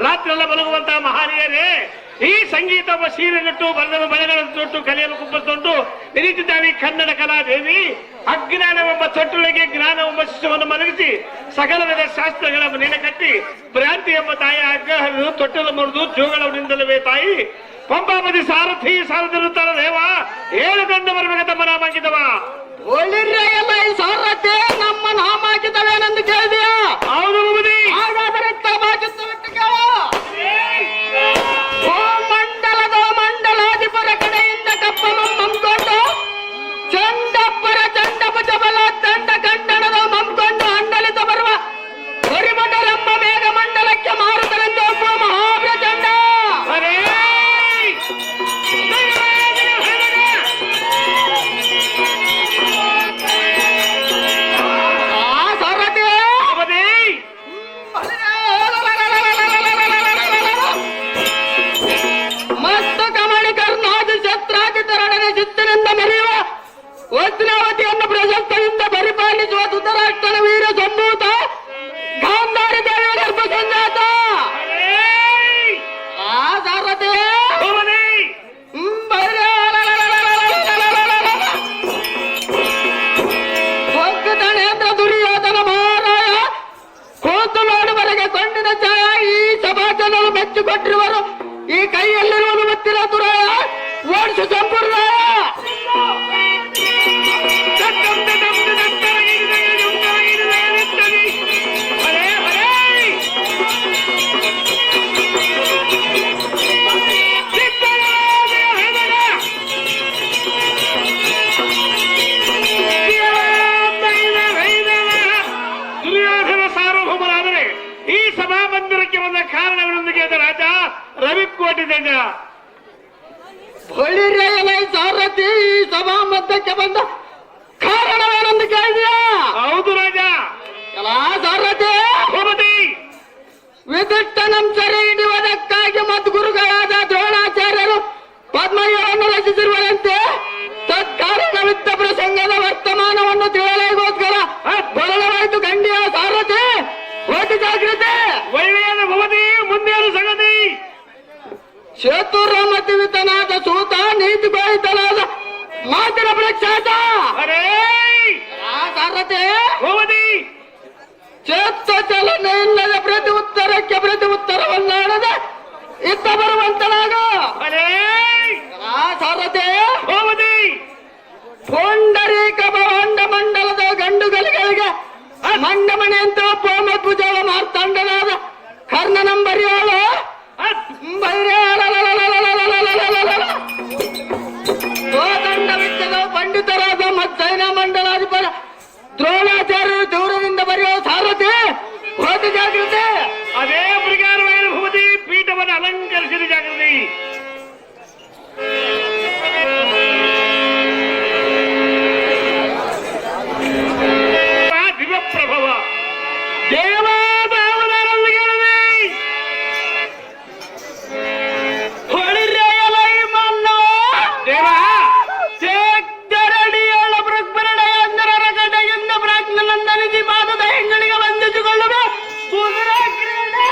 ರಾತ್ರಿಯೆಲ್ಲ ಬಲಗುವಂತಹ ಮಹಾನೀಯರೇ, ಈ ಸಂಗೀತ ಸೀರೆಗಟ್ಟು ಬರೆದ ಬಳೆಗಳನ್ನು ತೊಟ್ಟು ಕಲಿಯಲು ಕುಂಬಿಸುಂಟು ನಿರೀತಿದ್ದಾವೆ ಕನ್ನಡ ಕಲಾದೇವಿ. ಅಜ್ಞಾನವೆಂಬ ತೊಟ್ಟುಳಿಗೆ ಜ್ಞಾನವೆಂಬ ಶಿಷ್ಯವನ್ನು ಮಲಗಿಸಿ ಸಕಲ ವಿಧ ಶಾಸ್ತ್ರಗಳ ನೆನೆ ಕಟ್ಟಿ ಭ್ರಾಂತಿ ಎಂಬ ತಾಯಿ ಹಗ್ಗ ಹರಿದು ತೊಟ್ಟಲು ಮುರಿದು ಜೋಗಳವನಿಂದಲವೇ ತಾಯಿ ಪಂಪಾಪತಿ ಸಾರಥಿ ಸಾರದಿರುತ್ತಾರ ದೇವ ಏಳು ಗಂಡು ಬರಬೇಕ ತಮ್ಮ ನಾಮಾಂಕಿತವ ಎಲ್ಲ ಈ ಸಾರಥಿ ನಮ್ಮ ನಾಮಾಂಕಿತವೇನೆಂದು ಕೇಳಿದೆಯಾ? ಹೌದು ಮುಗುದಿ. ಹಾಗಾದರೆ ತಮಾಚಿತ್ತು ಕೇಳ. ಮಂಡಲದ ಮಂಡಲಾಧಿಪರ ಕಡೆಯಿಂದ ಕಪ್ಪನ್ನು ನಂಬಿಕೊಂಡು ಚಂಡಪ್ಪರ ಚಂಡಭುಜ ಬಲ ದಂಡ ಖಂಡನದ ನಂಬಿಕೊಂಡು ಅಂಡಲಿತ ಬರುವ ಹೊರಿಮಂಡಲಮ್ಮ ಮೇಘ ಮಂಡಲಕ್ಕೆ ಮಾರುತರೆಂದು ಒಬ್ಬ ಮಹಾಪ್ರಚಂಡ. ವಜ್ರಾವತಿಯನ್ನು ಪ್ರಶಸ್ತಿಯಿಂದ ಪರಿಪಾಲಿಸುವ ಧೃತರಾಷ್ಟ್ರನ ವೀರ ಸಂಭೂತ ಗಾಂಧಾರಿ ದೇವಿಯ ಗರ್ಭಸಂಜಾತ ಆ ಸಾರಥಿ ಒಗ್ಗತನೇಂದ್ರ ದುರ್ಯೋಧನ ಮಹಾರಾಯ ಕೂತು ನೋಡುವರೆಗೆ ಕೊಂಡಿನ ಛಾಯ ಈ ಸಭಾಜನರು ಮೆಚ್ಚಿಕೊಟ್ಟಿರುವರು. ಈ ಕೈಯಲ್ಲಿರುವುದು ಮುತ್ತಿನ ತುರಾಯ ಓಡಿಸು ಸಂಪೂರ್ಣಾಯ. ಈ ಸಭಾ ಮಂದಿರಕ್ಕೆ ಬಂದ ಕಾರಣಗಳೊಂದಿಗೆ ರಾಜ ರವಿಕೋಟಿ ದೇಜ ಸಾರಥಿ ಈ ಸಭಾ ಮಧ್ಯಕ್ಕೆ ಬಂದ ಕಾರಣವೇನೆಂದು ಕೇಳಿದೆಯಾ? ಹೌದು ರಾಜ. ಸಾರಥಿ ವಿದಿಷ್ಟನಂ ಸೆರೆ ಹಿಡಿಯುವುದಕ್ಕಾಗಿ ಮದ್ಗುರುಗಳಾದ ದ್ರೋಣಾಚಾರ್ಯರು ಪದ್ಮಯ್ಯರನ್ನು ರಚಿಸಿರುವಂತೆ ತತ್ಕಾರಣವಿದ್ದ ಪ್ರಸಂಗದ ವರ್ತಮಾನವನ್ನು ತಿಳಿಯಲೇಗೋಸ್ಕರ ಬರಲವಾಯಿತು ಗಂಡಿಯ ಸಾರಥಿ. ಓಟಿ ಜಾಗೃತಿ ಒಳ್ಳೆಯದ ಭವತಿ ಮುಂದೇನು ಸಂಗತಿ. ಕ್ಷೇತ್ರ ರಕ್ಷಾತ ಅರೇ ಆ ಸಾರಥಿ ಭೂಪತಿ ಚೇತ್ತ ಚಲನೆ ಇಲ್ಲದ ಪ್ರತಿ ಉತ್ತರವನ್ನಾಡದೆ ಇತ್ತ ಬರುವಂತನಾಗ ಅರೇ ಆ ಸಾರಥಿ ಭೂಪತಿ ಪುಂಡರೀಕ ಭವಾಂಡ ಮಂಡಲದ ಗಂಡುಗಳಿಗೆ ಮಂಡಮಣಿ ಅಂತ ಪೂಜಾಳ ಮಾರ್ತಾಂಡನಾದ ಕರ್ಣ ನಂಬರಿಯಾಳು ದಂಡವಿದ್ದದ ಪಂಡಿತರಾದ ಮತ್ತೈನ ಮಂಡಲಾಧಿಪರ ದ್ರೋಣಾಚಾರ್ಯರು ದೂರದಿಂದ ಬರೆಯುವ ಸಾರಥಿ ಹೋದ ಜಾಗೃತಿ ಅದೇ ಮೃಗಾರವಾಯನ ಭೂಪತಿ ಪೀಠವನ್ನು ಅಲಂಕರಿಸಿದ ಜಾಗೃತಿ ದಿವ್ಯಪ್ರಭವ ದೇವಾದವನರೊಂದಿಗೆ ಹೊಳಿರೆಯಲೈ ಮನ್ನೋ ದೇವ ತೇಗ್ದರಡಿಯಳ ಬೃಗ್ಬರಡೆಯ ಅಂದರರ ಗಡೆಯಿಂದ ಪ್ರಾಜ್ಞನಂದನಿಧಿ ಪಾದದ ಹೆಂಗಳಿಗೆ ವಂದಿಸಿಕೊಳ್ಳುವ ಕುದುರೆ ಕ್ರೀಡೆ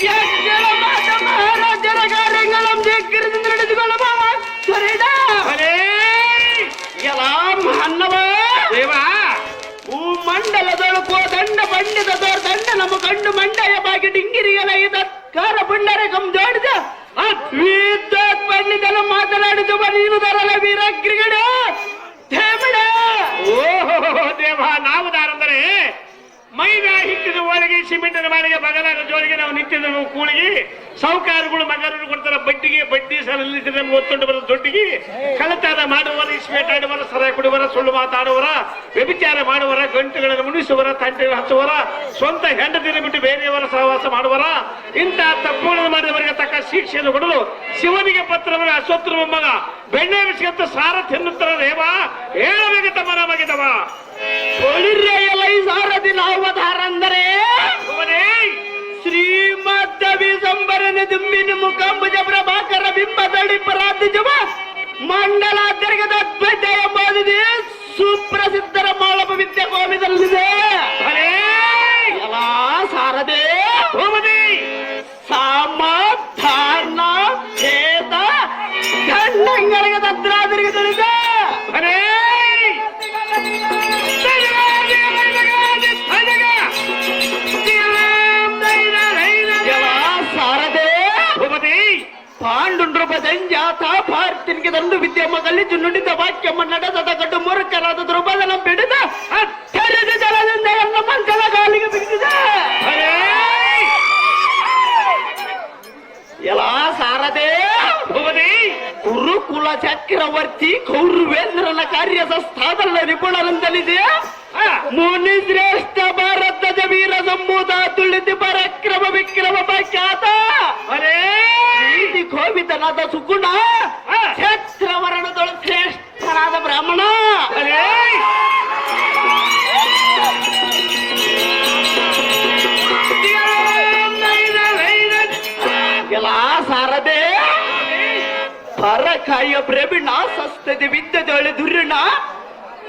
ಯಜ್ಞಳ ಮಾತ ಮಹಾರಾಜರ ಕಾರ್ಯങ്ങളും ಜಗ್ಗಿರಿದಿಂದ ನಡೆದುಕೊಳ್ಳುವ ಕ್ರೀಡಾ ಅರೇ ಎಲ್ಲ ಮಹನ್ನವ ದೇವ ಮಂಡಲದೊಳಕೋ ದಂಡ ಪಂಡಿತದೋರ್ ದಂಡ ನಮ್ಮ ಕಂಡು ಮಂಡಯ ಬಾಗಿ ಡಿಂಗಿರಿಯಲ ಕಾರ ಪುಂಡರಕಂ ಜೋಡಿದ ವಿದ್ವತ್ ಪಂಡಿತನ ಮಾತನಾಡಿದ ನೀನು ತರಲ ವೀರಗ್ರಿಗಡೆ ಥೇಮಡ ಓಹೋ ದೇವ ನಾವು ದಾರಂದರೆ ಮೈದಾ ಹಿಟ್ಟಿದ ಒಳಗೆ ಸಿಮೆಂಟಿನ ಬಾಳಿಗೆ ಬಗಲಾದ ಜೋಳಿಗೆ ನಾವು ನಿಂತಿದ್ದ ಕೂಳಿಗೆ ಸಾಹುಕಾರಗಳು ಮಗರನ್ನು ಕೊಡ್ತಾರೆ ಬಡ್ಡಿಗೆ ಬಡ್ಡಿ ಸಲ ನಿಲ್ಲಿಸಿದ್ರೆ ಒತ್ತೊಂಡು ಬರೋ ದೊಡ್ಡಿಗೆ ಕಳತಾದ ಮಾಡುವರ ಇಸ್ಪೇಟಾಡುವರ ಸರ ಕುಡುವರ ಸುಳ್ಳು ಮಾತಾಡುವರ ವ್ಯಭಿಚಾರ ಮಾಡುವರ ಗಂಟುಗಳನ್ನು ಮುನಿಸುವರ ತಂಟೆ ಹಚ್ಚುವರ ಸ್ವಂತ ಹೆಂಡತಿನ ಬಿಟ್ಟು ಬೇರೆಯವರ ಸಹವಾಸ ಮಾಡುವರ ಇಂತಹ ತಪ್ಪುಗಳನ್ನು ಮಾಡಿದವರಿಗೆ ತಕ್ಕ ಶಿಕ್ಷೆಯನ್ನು ಕೊಡಲು ಶಿವನಿಗೆ ಪತ್ರವನ್ನು ಅಶ್ವತ್ಥ ಮಗ ಬೆಣ್ಣೆ ಬಿಸಿಗಂತ ಸಾರ ತಿನ್ನುತ್ತರ ದೇವ ಹೇಳಬೇಕು ತಮ್ಮ ನಮಗಿದವ ಹೊಳಿರೆಯಲೈ ಸಾರಥಿ ನಾವಧಾರ ಅಂದರೆ ಶ್ರೀಮದ್ ವಿಸಂಬರನ ದುಂಬಿನ ಮುಖಂಬುಜ ಪ್ರಭಾಕರ ಬಿಂಬದಡಿ ಪರಾಧಿಜವ ಮಂಡಲಾಧ್ಯರಿಗೆ ತದ್ವೈತ ಎಂಬುದಿದೆ ಸುಪ್ರಸಿದ್ಧರ ಮಾಳಪ ವಿದ್ಯೆ ಕೋಮಿದಲ್ಲಿದೆ ಎಲ್ಲ ಸಾರದೆ ಭೂಮತಿ ಸಮಾಧಾನ ಛೇದ ಗಂಡಂಗಳಿಗೆ ತದ್ರಾದರಿಗೆ ತಿಳಿದೆ ಅರೇ ಭೂಮತಿ ಪಾಂಡುಂಡ್ರೂಪ ಸಂಜಾತ ಪಾರ್ಥಿನಿಗೆ ದಂಡು ವಿದ್ಯಮ ಕಲಿತು ನುಡಿದ ವಾಕ್ಯಮ್ಮ ನಡೆಸದ ಕಟ್ಟು ಮೂರ್ಖರಾದ ದ್ರೌಪದನ ಬಿಡಿದ ಅಚ್ಚರಿದ ಜಲದಿಂದ ಎಲ್ಲ ಮಂಕಲ ಕಾಲಿಗೆ ಬಿಗಿದಿದೆ ಎಲ್ಲ ಸಾರದೆ ಭೂಮತಿ ಕುರುಕುಲ ಚಕ್ರವರ್ತಿ ಕೌರವೇಂದ್ರನ ಕಾರ್ಯ ಸಂಸ್ಥಾನದ ನಿಪುಣರಂತಲಿದೆ ಮುನಿ ಶ್ರೇಷ್ಠ ಭಾರತದ ವೀರ ಸಂಬೂತ ತುಳಿದು ಪರಾಕ್ರಮ ವಿಕ್ರಮ ಪ್ರಖ್ಯಾತ ಅರೇ ನೀತಿ ಕೋವಿದನಾದ ಸುಗುಣ ಕ್ಷೇತ್ರವರ್ಣದೊಳ ಶ್ರೇಷ್ಠನಾದ ಬ್ರಾಹ್ಮಣ ಅರೇ ಎಲ್ಲ ಸಾರದೆ ಪರಕಾಯ ಪ್ರವೀಣ ಸಸ್ತತಿ ವಿದ್ಯೆದೊಳೆ ದುರ್ಣ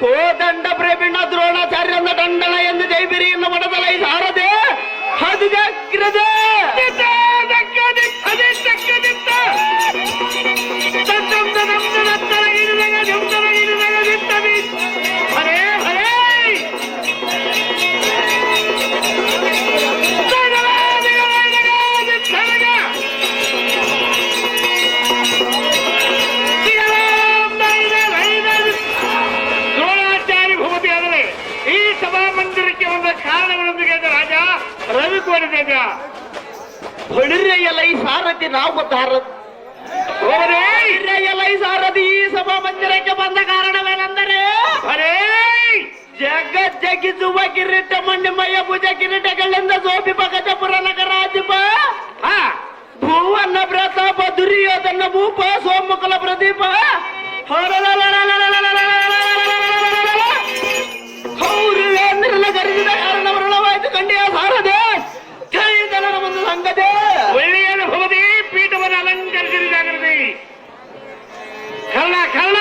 ಕೋದಂಡ ಪ್ರವೀಣ ದ್ರೋಣಾಚಾರ್ಯನ ದಂಡನ ಎಂದು ಜೈಬಿರಿಯನ್ನು ಮಡದಲೈ ಸಾರದೆ ಅದು ಜಾಗ್ರತೆ ಹೊಳಿರೆಯಲೈ ಸಾರಥಿ ನಾವು ಹೊಳಿರೆಯಲೈ ಸಾರಥಿ ಈ ಸಭಾ ಮಂದಿರಕ್ಕೆ ಬಂದ ಕಾರಣವೇನೆಂದರೆ ಜಗಜ್ಜಗಿಸುವ ಕಿರೀಟ ಮಣ್ಣಿಮಯ ಭುಜ ಕಿರೀಟಗಳಿಂದ ಸೋಪಿಪ ಗಜಪುರ ನಗರಾಧಿಪ ಭುವನ ಪ್ರತಾಪ ದುರ್ಯೋಧನ ಭೂಪ ಸೋಮುಕಲ ಪ್ರದೀಪ ಕೌರವೇಂದ್ರನ ಕರೆಸಿದ ಕಾರಣವರಣವಾಯಿತು ಕಂಡಿಯ ಸಾರದೆ ಜನ ಒಂದು ಸಂಗದೆ ಒಳ್ಳೆಯ ಭೂಮತಿ ಪೀಠವನ್ನು ಅಲಂಕರಿಸಿದ ಜಾಗೃತಿ ಕರ್ಣ ಕರ್ಣ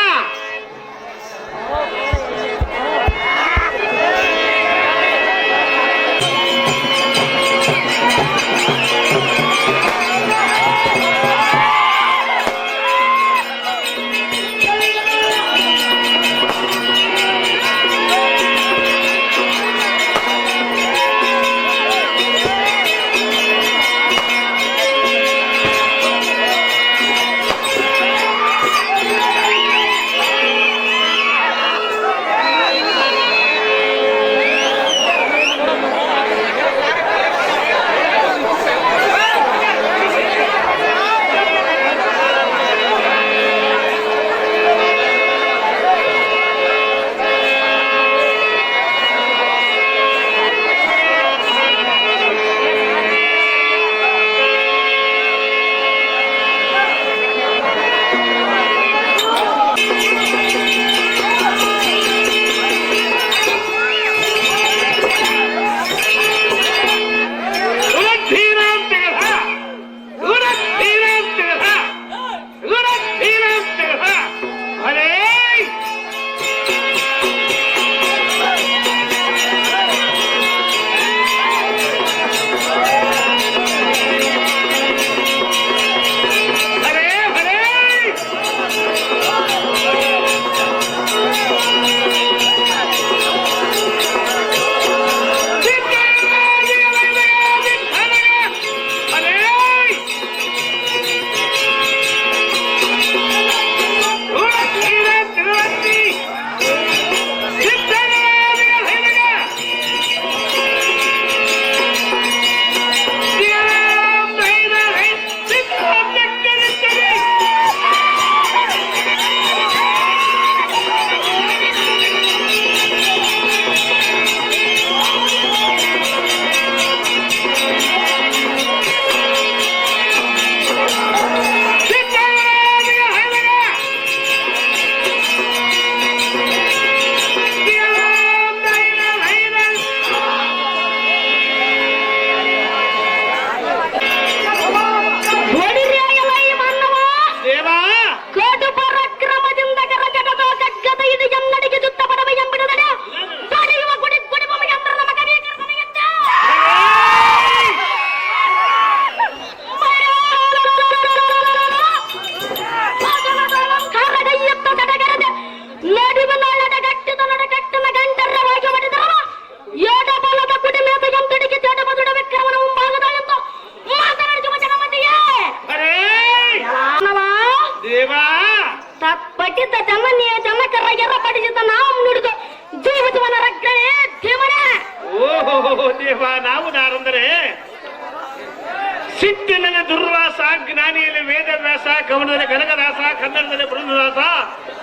ಸಿಟ್ಟಿನಲ್ಲಿ ದುರ್ವಾಸ, ಜ್ಞಾನಿಯಲ್ಲಿ ವೇದವ್ಯಾಸ, ಕವನದಲ್ಲಿ ಕನಕದಾಸ, ಕನ್ನಡದಲ್ಲಿ ಬೃಂದದಾಸ,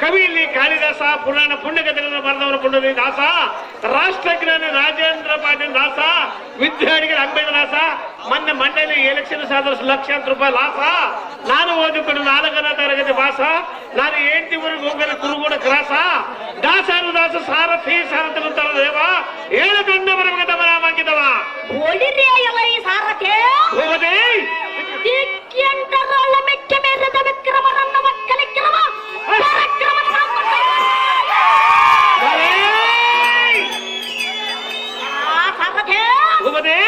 ಕವಿಯಲ್ಲಿ ಕಾಳಿದಾಸ, ಪುರಾಣ ಪುಣ್ಯಕಥೆಗಳನ್ನು ಬರೆದವರ ಪುಂಡರೀದಾಸ, ರಾಷ್ಟ್ರಜ್ಞಾನಿ ರಾಜೇಂದ್ರ ಪಾಟೀಲ್ ದಾಸ, ವಿದ್ಯಾರ್ಥಿಗಳ ಅಂಬೇಡ್ಕರ್ ಮೊನ್ನೆ ಮಂಡ್ಯದಲ್ಲಿ ಎಲೆಕ್ಷನ್ ಸಾಧನ ಲಕ್ಷಾಂತರ ರೂಪಾಯಿ ಲಾಸ. ನಾನು ಓದಿಕೊಂಡು 4ನೇ ತರಗತಿ ವಾಸ, ನಾನು 8 ಊರಿಗೆ ಹೋಗಲು ಕುರುಗೋಡ ಕ್ರಾಸ, ದಾಸಾನು ದಾಸ ಸಾರಥಿ ಸಾರಥಿ ದೇವ 7 ಗಂಡ ಬರಬೇಕು ತಮರಾಮಾಗಿದವ ಓಡಿರಿ ಎಲ್ಲ ಈ ಸಾರಥೆ ಹೋಗದೆ ದಿಕ್ಕೆಂಟರಲ್ಲ ಮೆಕ್ಕೆ ಮೇರೆದ ವಿಕ್ರಮರನ್ನ ಮಕ್ಕಳಿಕ್ರಮ ಪರಾಕ್ರಮನ ಸಾರಥೆ ಹೋಗದೆ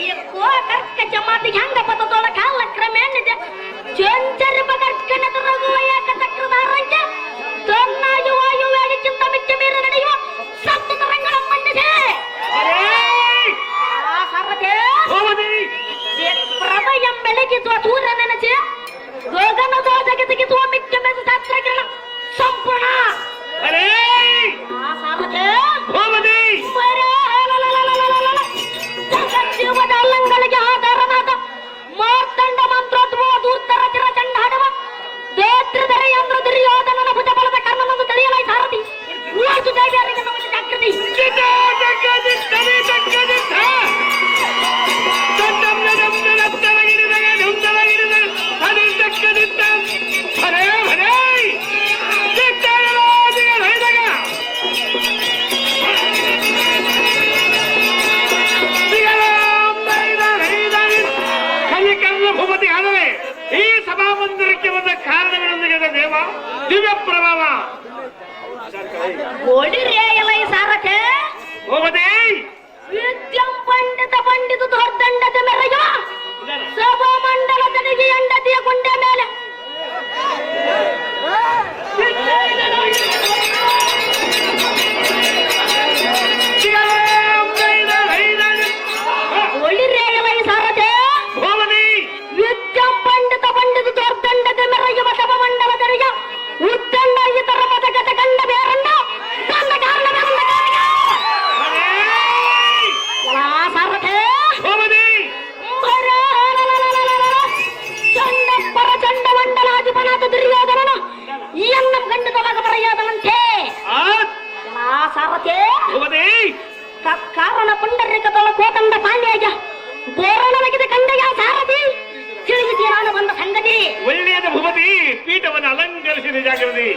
ಈ ಕೋಕರ್ಕ ಜಮಾತಿ ಹೆಂಗ ಪತದೊಳ ಕಾಲ ಕ್ರಮೇನಿದೆ ಚಂಚರಿ ಬದರ್ಕನದ ರಘುವಯ ಕಟಕ್ರದಾರಂಗ ತನ್ನಾಯು ವಾಯು ವೇಡಿಕ್ಕಿಂತ ಮೆಕ್ಕೆ ಮೇರೆ ನಡೆಯುವ ಸಪ್ತ ತರಂಗಳ ಮಂಡಿದೆ ಸಾರಥೆ ಹೋಗದೆ ಪ್ರಭಯ ಬೆಳಗಿಸುವ ಸೂರ್ಯ ನೆನಚಿ ಗಗನದ ಜಗತ್ತಿಗಿಸುವ ಮಿಕ್ಕ ಮೆದು ಶಾಸ್ತ್ರಕಿರಣ ಸಂಪೂರ್ಣ ಸಾರಥೆ ಹೋಗದೆ ಜೀವದ ಅಲ್ಲಂಗಳಿಗೆ ಆಧಾರನಾದ ಮಾರ್ತಾಂಡ ಮಂತ್ರೋದ್ಭವ ದೂರ್ತರ ಚಿರ ಚಂಡಾಡವ ದೇತ್ರಧರೆ ಯಂದ್ರ ದುರ್ಯೋಧನನ ಭುಜ ಬಲದ ಕರ್ಣನನ್ನು ತಿಳಿಯಲೈ ಸಾರಥಿ ಉಳಿದು ದೇವಿಯರಿಗೆ ನಮಗೆ ಜಾಗೃತಿ ಭೂಪತಿ ಆದರೆ ಈ ಸಭಾಮಂದಿರಕ್ಕೆ ಬಂದ ಕಾರಣಗಳೊಂದಿಗೆ ದೇವ ದಿವ್ಯ ಪ್ರಭಾವ ಓಡಿರೇಯಲೈ ಸಾರಥೆ ಹೋಗದೆ ವಿದ್ಯಂ ಪಂಡಿತ ಪಂಡಿತ ದೊರ್ದಂಡದ ಮೆರೆಯುವ ಸಭಾ ಮಂಡಲದನಿಗೆ ಎಂಡತಿಯ ಗುಂಡೆ ಮೇಲೆ ಒಳ್ಳಿರೇಯಲೈ ಸಾರಥೆ ಹೋಗದೆ ವಿದ್ಯಂ ಪಂಡಿತ ಪಂಡಿತ ದೊರ್ದಂಡದ ಮೆರೆಯುವ ಸಭಾ ಮಂಡಲದನಿಗೆ ಉದ್ದಂಡ ಇತರ ಮತಗತ ಕಂಡ ಬೇರಣ್ಣ ನನ್ನ ಕಾರಣ ಸಾರಥೆ ಹೋಗದೆ ಚಂಡಪ್ಪರ ಚಂಡ ಮಂಡಲಾಧಿಪನಾದ ದುರ್ಯೋಧನನ ಎನ್ನಂ ಗಂಡದ ಮಗ ಬರೆಯಾದನಂತೆ ಸಾರಥೆ ಹೋಗದೆ ಕಾರಣ ಪುಂಡರಿಕತೊಳ ಕೋತಂಡ ಪಾಂಡ್ಯಾಗ ಬೋರಣನಗಿದೆ ಕಂಡಯ ಸಾರಥಿ ತಿಳಿಯಿತಿ ನಾನು ಬಂದ ಸಂಗತಿ ಒಳ್ಳೆಯದ ಭೂಪತಿ ಪೀಠವನ್ನು ಅಲಂಕರಿಸಿದ ಜಾಗೃತಿ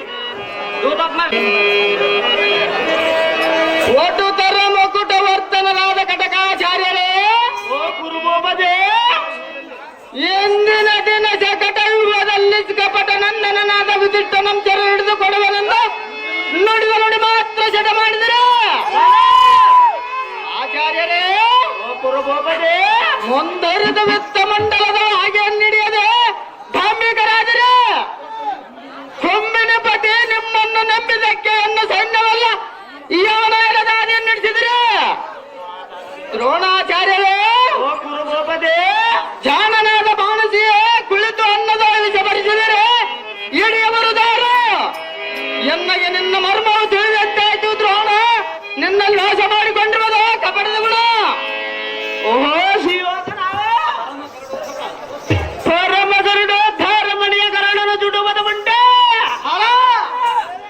ಒಟುತರ ಮಕುಟ ವರ್ತನಲಾದ ಕಟಕಾಚಾರ್ಯರೇ ಓ ಕುರುಬೋಬದೆ ಎಂದಿನ ದಿನ ಜಗಟ ಯುಗದಲ್ಲಿ ಕಪಟ ನಂದನನಾದ ವಿದಿಷ್ಟನಂ ಚೆರ ಹಿಡಿದು ಕೊಡುವನೆಂದು ನುಡಿದ ನುಡಿ ಮಾತ್ರ ಜಟ ಮಾಡಿದರೆ ಆಚಾರ್ಯರೇ ಓ ಕುರುಬೋಬದೆ ಮುಂದರಿದ ವಿತ್ತ ಮಂಡಲದ ಹಾಗೆ ನಡೆಯದೆ ಧಾರ್ಮಿಕರಾದರೆ ಕೊಮ್ಮಿನ ಪತಿ ನಿಮ್ಮನ್ನು ನಂಬಿದಕ್ಕೆ ಅನ್ನು ಸೈನ್ಯವಲ್ಲ ಯಾವನಾದಿ ನಡೆಸಿದ್ರೆ ದ್ರೋಣಾಚಾರ್ಯರೇ ಓ ಕುರುಬೋಬದೆ ಜಾನನಾದ ಬಾಣಸಿಯೇ ಕುಳಿತು ಅನ್ನದ ವಿಷ ಭರಿಸಿದರೆ ಇಡಿಯವರುದಾರು ಎನ್ನಗೆ ನಿನ್ನ ಮರ್ಮವು ತಿಳಿದಂತಾಯ್ತು ದ್ರೋಣ ನಿನ್ನಲ್ಲಿ ವಾಸ ಮಾಡಿಕೊಂಡಿರುವುದು ಕಪಟದ ಗುಣ ಓಹೋ ಪರಮಗರುಡೋದ್ಧಾರಮಣಿಯ ಕರಣನ ಜುಡುವದ ಮುಂಡೆ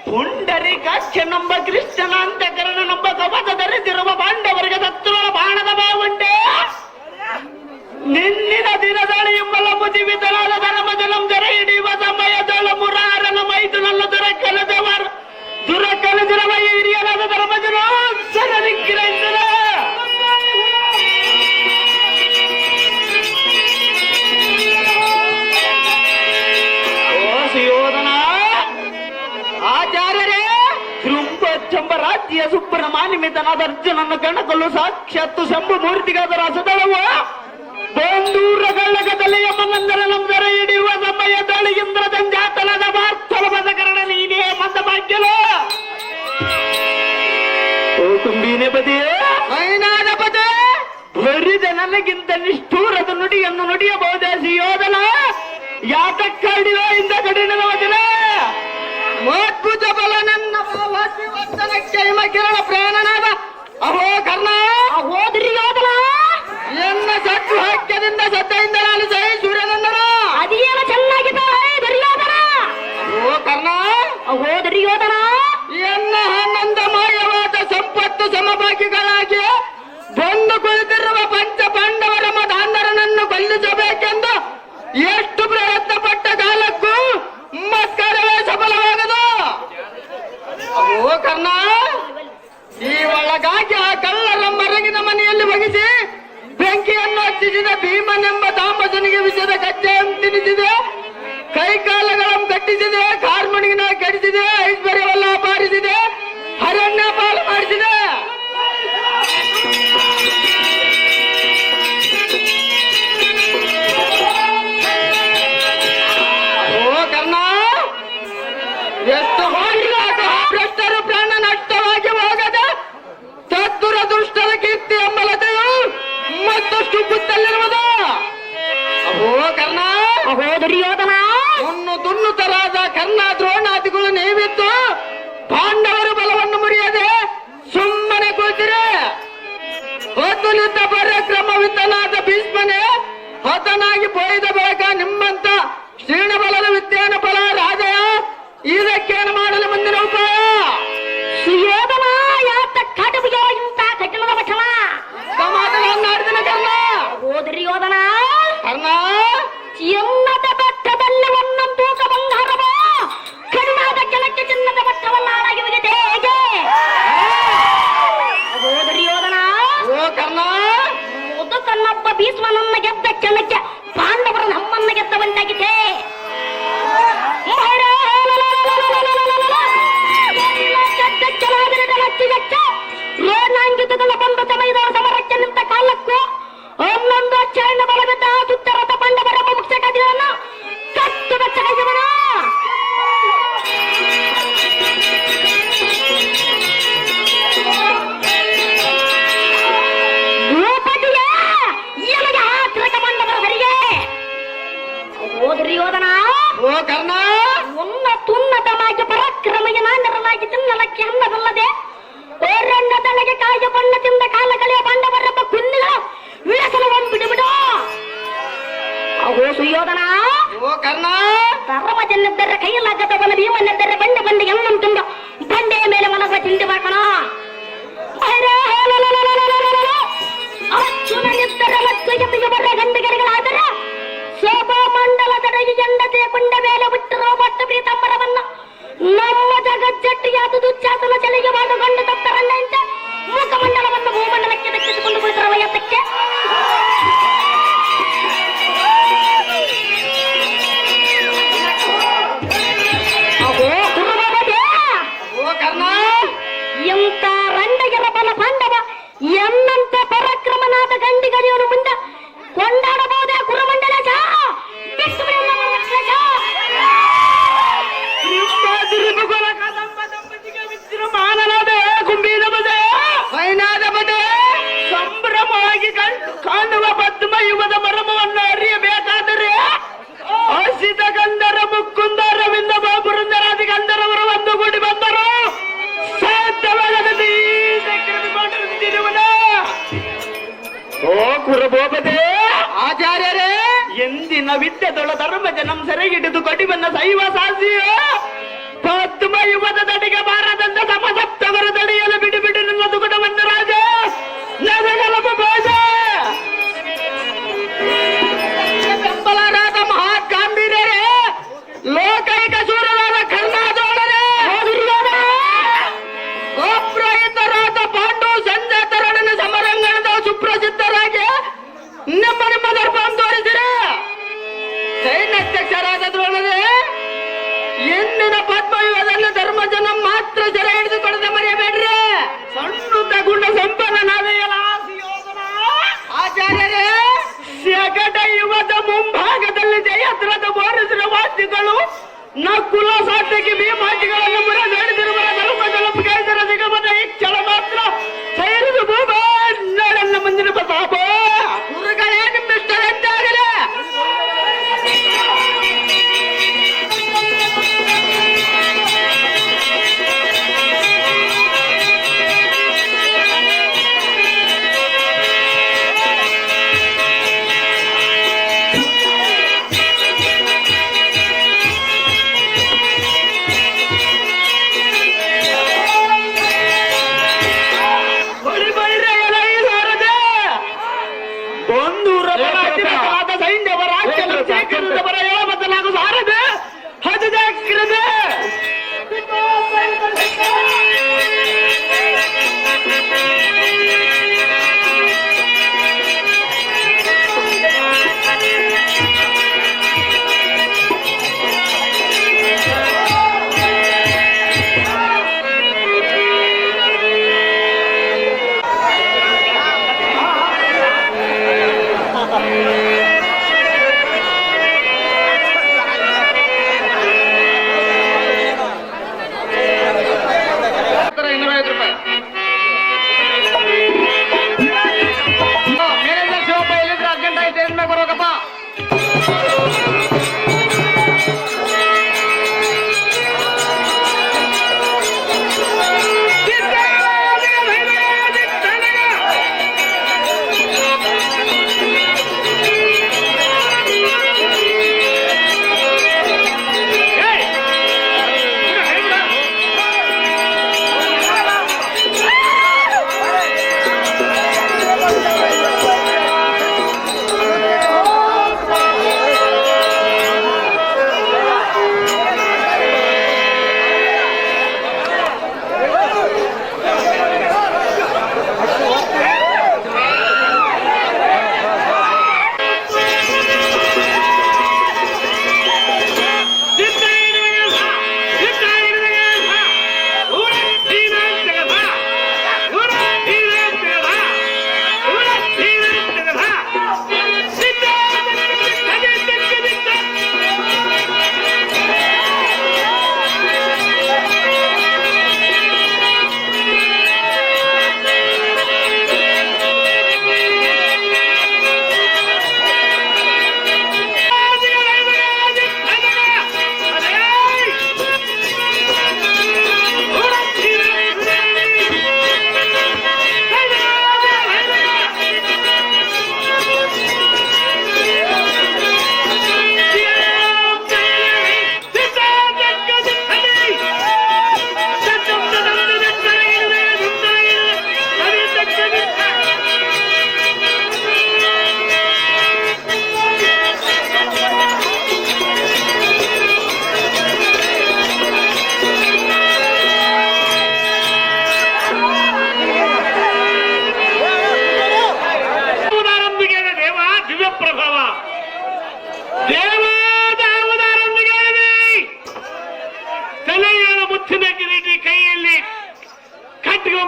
ಪುಂಡರಿಕಾಕ್ಷನಂಬ ಕೃಷ್ಣನ ಅಂತಕರಣನಂಬ ಕವಚ ಧರಿಸಿರುವ ಪಾಂಡವರಿಗೆ ಸತ್ತುಗಳ ಬಾಣದ ಬಾವುಂಡೆ ನಿನ್ನಿನ ದಿನದಳಿ ಎಂಬಲ ಮುದಿವಿತಲಾದ ಧರ್ಮಜಲಂ ಜರ ಹಿಡಿಯುವ ಸಮಯದಳ ಮುರಾರನ ಮೈದುನಲ್ಲ ದುರಕಲಜರವ ಹಿರಿಯನಾದ ಧರ್ಮಜನ ಸರನಿಗ್ರಹಿಸಿದ ಯೋಧನ ಆಚಾರ್ಯರೇ ಶೃಂಭ ರಾಜ್ಯ ಸುಬ್ರಹ್ಮಣ್ಯಮಿತನಾದ ಅರ್ಜುನನ್ನು ಕಣಕಲ್ಲು ಸಾಕ್ಷಾತ್ತು ಶಂಭು ಮೂರ್ತಿಗಾದ ರಸದಳವ ಬಂದೂರ ಕಳ್ಳಗದಲ್ಲಿ ಯಮನಂದರ ನಮ್ದರ ಹಿಡಿಯುವ ಸಮಯದಳಿ ಇಂದ್ರ ಜಂಜಾತಲದ ವಾರ್ತಲದ ಕರಣ ನೀನೇ ಮಂದ ಭಾಗ್ಯಲ ಓ ತುಂಬಿನೇ ಬದಿಯೇ ಮೈನಾದ ಪದೇ ಬರಿದ ನನಗಿಂತ ನಿಷ್ಠೂರದ ನುಡಿಯನ್ನು ನುಡಿಯಬಹುದೇ ಯೋಧನ ಯಾತಕ್ಕಾಡಿವ ಇಂದ ಕಡಿನ ವಚನ ಅದ್ಭುತ ಬಲ ನನ್ನ ಭಾವಕ್ಕೆ ಹಿಮ ಕಿರಣ ಪ್ರಾಣನಾದ ಅಹೋ ಕರ್ಣ ಹೋದ್ರಿ ಯೋಧನ ಎನ್ನ ಸತ್ತು ಹಾಕ್ಯದಿಂದ ಸದ್ದೆಯಿಂದ ನಾನು ಮೆಚ್ಚಿಸಿದ ಭೀಮನೆಂಬ ತಾಮಸನಿಗೆ ವಿಷದ ಕಚ್ಚೆಯನ್ನು ತಿನ್ನಿಸಿದೆ, ಕೈಕಾಲಗಳನ್ನು ಕಟ್ಟಿಸಿದೆ, ಕಾರ್ಮಣಿನ ಕೆಡಿಸಿದೆ, ಐಶ್ವರ್ಯವಲ್ಲ ಅಪಾರಿಸಿದೆ, ಅರಣ್ಯ ಪಾಲು ಮಾಡಿಸಿದೆ. ಓ ಕರ್ಣ, ಎಷ್ಟು ಮಾಡಿದಾಗ ಭ್ರಷ್ಟರು ಪ್ರಾಣ ನಷ್ಟವಾಗಿ ಹೋಗದ ದುಷ್ಟರ ಕೀರ್ತಿ ಎಂಬಲತೆಯು ಮತ್ತಷ್ಟು ಬುತ್ತಲ್ಲಿರುವುದು. ಅಹೋ ಕರ್ಣ, ಅಹೋ ದುರ್ಯೋಧನ, ದುನ್ನುತರಾದ ಕರ್ಣ ದ್ರೋಣಾದಿಗಳು ನೀವಿದ್ದು ಪಾಂಡವರ ಬಲವನ್ನು ಮುರಿಯದೆ ಸುಮ್ಮನೆ ಕೂತಿರೆ. ಹೊತ್ತುಲಿದ್ದ ಪರಾಕ್ರಮವಿದ್ದನಾದ ಭೀಷ್ಮನೇ ಹತನಾಗಿ ಪೋಯಿದ ಬಳಿಕ ನಿಮ್ಮಂತ ಕ್ಷೀಣಬಲದ ವಿದ್ಯಾನ ಫಲ ರಾಜಯ ಇದಕ್ಕೇನು ಮಾಡಲು ಮುಂದಿನ ಉಪಾಯ? ಸುಯೋಧನ ಯಾತ ಕಡುಬಿಯೋ ಇಂತ ಕಠಿಣದ ವಚನ ಮಾತನಾಡಿದನ ಕರ್ಣ. ಓ ದುರ್ಯೋಧನ, ಕರ್ಣ, ಚಿನ್ನದ ಬೆಟ್ಟದಲ್ಲಿ ಒಂದೊಂದು ತೂಕ ಬಂಗಾರವೋ ಕಣ್ಣಾದ ಕೆಳಕ್ಕೆ ಚಿನ್ನದ ಬೆಟ್ಟವನ್ನಾಗಿ ಹೋಗಿದೆ ಹೇಗೆ? ಓ ದುರ್ಯೋಧನ, ಓ ಕರ್ಣ, ಮುದುಕನ್ನೊಬ್ಬ ಭೀಷ್ಮನನ್ನ ಗೆದ್ದ ಕೆಳಕ್ಕೆ ಪಾಂಡವರು ನಮ್ಮನ್ನ ಗೆದ್ದವಂತಾಗಿದೆ. ರೋಡ್ನಾಂಗಿತುಗಳ ಬಂದು ಸಮಯದ ಸಮರಕ್ಕೆ ನಿಂತ ಕಾಲಕ್ಕೂ ಒಂದೊಂದು ಅಚ್ಚರಣ ಬಲವಿದ್ದ ಸುತ್ತರದ ಪಾಂಡವರ ಮುಖ್ಯ ಕದಿಗಳನ್ನು ಕತ್ತು ಬೆಚ್ಚಗಿದವನ ಭೂಪತಿಯೇ ಎಮಗೆ ಆತ್ರಕ ಪಾಂಡವರ ಸರಿಗೆ. ಓ ದುರ್ಯೋಧನ, ಓ ಕರ್ಣ, ಉನ್ನತವಾಗಿ ಪರಾಕ್ರಮಯ ನಾನರನಾಗಿ ತಿನ್ನಲಕ್ಕೆ ಅನ್ನದಲ್ಲದೆ ಓರಣ್ಣದೊಳಗೆ ಕಾಯ ಬಣ್ಣ ತಿಂದ ಕಾಲ ಕಳೆಯ ಪಾಂಡವರೆಂಬ ಕುಂದಿಗಳ ವಿಳಸಲು ಬಿಡುಬಿಡು. ಅಹೋ ಸುಯೋಧನ, ಓ ಕರ್ಣ, ಧರ್ಮಜನೆದ್ದರೆ ಕೈಯಲಾಗದವನ ಭೀಮನೆದ್ದರೆ ಬಂಡೆ ಬಂಡೆ ಎನ್ನಂ ತುಂಬ ಬಂಡೆಯ ಮೇಲೆ ಮನಗ ತಿಂಡಿ ಬಾಕಣ. ಅರ್ಜುನನಿದ್ದರೆ ಲಕ್ಷ ಬರ ಗಂಡಗರಿಗಳಾದರೆ ಶೋಭಾ ಮಂಡಲದೊಳಗೆ ಎಂಡತೆಯ ಕೊಂಡ ಮೇಲೆ ಬಿಟ್ಟಿರೋ ಮಟ್ಟ ಪ್ರೀತಂಬರವನ್ನ ನಮ್ಮ ಜಗಜ್ಜಟ್ಟಿಯಾದ ದುಶ್ಯಾಸನ ಚಲಿಗೆ ಮಾಡಿಕೊಂಡು ತಪ್ಪರನ್ನಂತೆ ಮುಖಮಂಡಲವನ್ನು ಭೂಮಂಡಲಕ್ಕೆ ದಕ್ಕಿಸಿಕೊಂಡು ಕುಳಿತರ ವಯಸ್ಸಕ್ಕೆ. ಓ ಕರ್ಣ, ಎಂತ ರಂಡಗಿರ ಬಲ ಪಾಂಡವ ಎನ್ನಂತ ಪರಾಕ್ರಮನಾದ ಗಂಡಿಗರಿಯವನು ಮುಂದೆ ಕೊಂಡಾಡಬಹುದೇ ಕುರುಮಂಡಲ ಬಿಟ್ಟು ಮಾನನಾದ ಕುಂಬಿದ ಬದೆ ಮೈನಾದ ಬದೆ ಸಂಭ್ರಮವಾಗಿ ಕಾಣುವ ಪದ್ಮ ಯುಗದ ಮರ್ಮವನ್ನು ಅರಿಯಬೇಕಾದರೆ ಹಸಿತ ಗಂಧರ ಮುಕ್ಕುಂದರವಿಂದ ಬಾಪುರಂದರಾದಿ ಗಂಧರವರು ಒಂದುಗೂಡಿ ಬಂದರು. ಸಾಧ್ಯವಾಗದೆ ಓ ಕುರುಬೋಪದೆ ಆಚಾರ್ಯರೇ, ಎಂದಿನ ವಿದ್ಯೆದೊಳ ಧರ್ಮಜನಂ ಸೆರೆಗಿಡಿದು ಕೊಡಿಬನ್ನ ಶೈವ ಸಾಸಿಯ ಪದ್ಮ ಯುಗದ ದಡಿಗೆ ಬಾರದಂತ ಸಮಸಪ್ತವರ ದಡಿಯಲು ಬಿಡು ಬಿಡು ನನ್ನ ದುಗುಡವನ್ನ ರಾಜ ನಗಲಪ ಬಾಜ ಬೆಂಬಲರಾದ ಮಹಾಕಾಂಬೀರರೇ, ಲೋಕೈಕ ಸೂರರಾದ ಕರ್ಣಾದೋಳರೇ, ಗೋಪ್ರಹಿತರಾದ ಪಾಂಡು ಸಂಜಯ ತರುಣನ ಸಮರಂಗಣದ ಸುಪ್ರಸಿದ್ಧರಾಗಿ ನಿಮ್ಮ ನಿಮ್ಮ ದರ್ಪವನ್ನು ತೋರಿಸಿರ. ಸೈನ್ಯಾಧ್ಯಕ್ಷರಾದ ದ್ರೋಣರೇ, ಎಂದಿನ ಪದ್ಮಯುಗದಲ್ಲಿ ಧರ್ಮಜನ ಮಾತ್ರ ಸೆರೆ ಹಿಡಿದುಕೊಳ್ಳದೆ ಮರೆಯಬೇಡ್ರಿ. ಸಣ್ಣ ಗುಣ ಸಂಪನ್ನನಾದೆಯಲ್ಲ ಆಚಾರ್ಯರೇ, ಶಕಟ ಯುಗದ ಮುಂಭಾಗದಲ್ಲಿ ಜಯದ್ರದ ಬೋರಿಸಿದ ವಾದ್ಯಗಳು ನಕುಲ ಸಾಧ್ಯಕ್ಕೆ ಭೀಮಾಟಿಗಳನ್ನು ಮುರಿದಿರುವ ಧರ್ಮಜಲ ಕೇಳಿದರ ನಿಗಮದ ಇಚ್ಛಳ ಮಾತ್ರ ಸೇರಿದು ಭೂಮ ನನ್ನ ಮುಂದಿನ ಪ್ರತಾಪ ಗುರುಗಳೇ ನಿಮ್ಮಿಷ್ಟರಂತಾಗಲೇ. ಬರೋಕಪ್ಪ.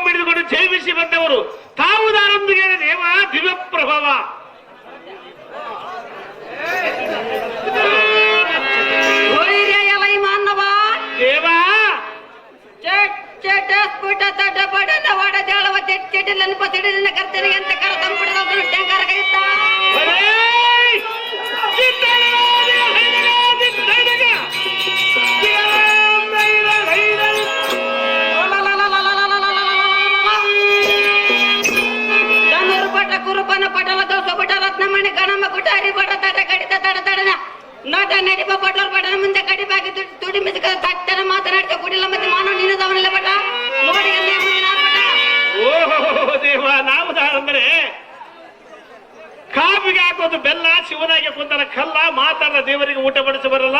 ಹಿಡಿದುಕೊಂಡು ಜೈವಿಸಿ ಬಂದವರು ತಾವುದಾರೊಂದಿಗೆ ದೇವ ದಿವ್ಯ ಪ್ರಭಾವ. ದೇವ ಕರ್ತನಿಗೆ ಅಂತ ಕರ ತಂಪುಡಿದ ಟ್ಯಾಂಕರ್ ಕೈಯುತ್ತಾ ಕುರುಪನ ಪಟಲ ದೋಸ ಪಟ ರತ್ನಮಣಿ ಗಣಮ ಕುಟಾರಿ ಬಡ ತಡ ಕಡಿತ ತಡ ತಡನ ನೋಟ ನಡಿಪ ಪಟೋಲ್ ಪಟನ ಮುಂದೆ ಕಡಿಪಾಗಿ ತುಡಿ ಮಿದಕ ತಟ್ಟನ ಮಾತನಾಡ್ತಾ ಕುಡಿಲ್ಲ ಮತ್ತೆ ಮಾನವ ನಿನ್ನದವನಲ್ಲ ಪಟ ನೋಡಿ ಓಹೋ ದೇವ ನಾವು ಅಂದ್ರೆ ಕಾಪಿಗೆ ಹಾಕೋದು ಬೆಲ್ಲ, ಶಿವನಾಗಿ ಕುಂತನ ಕಲ್ಲ, ಮಾತಾಡ ದೇವರಿಗೆ ಊಟ ಬಡಿಸಿ ಬರಲ್ಲ.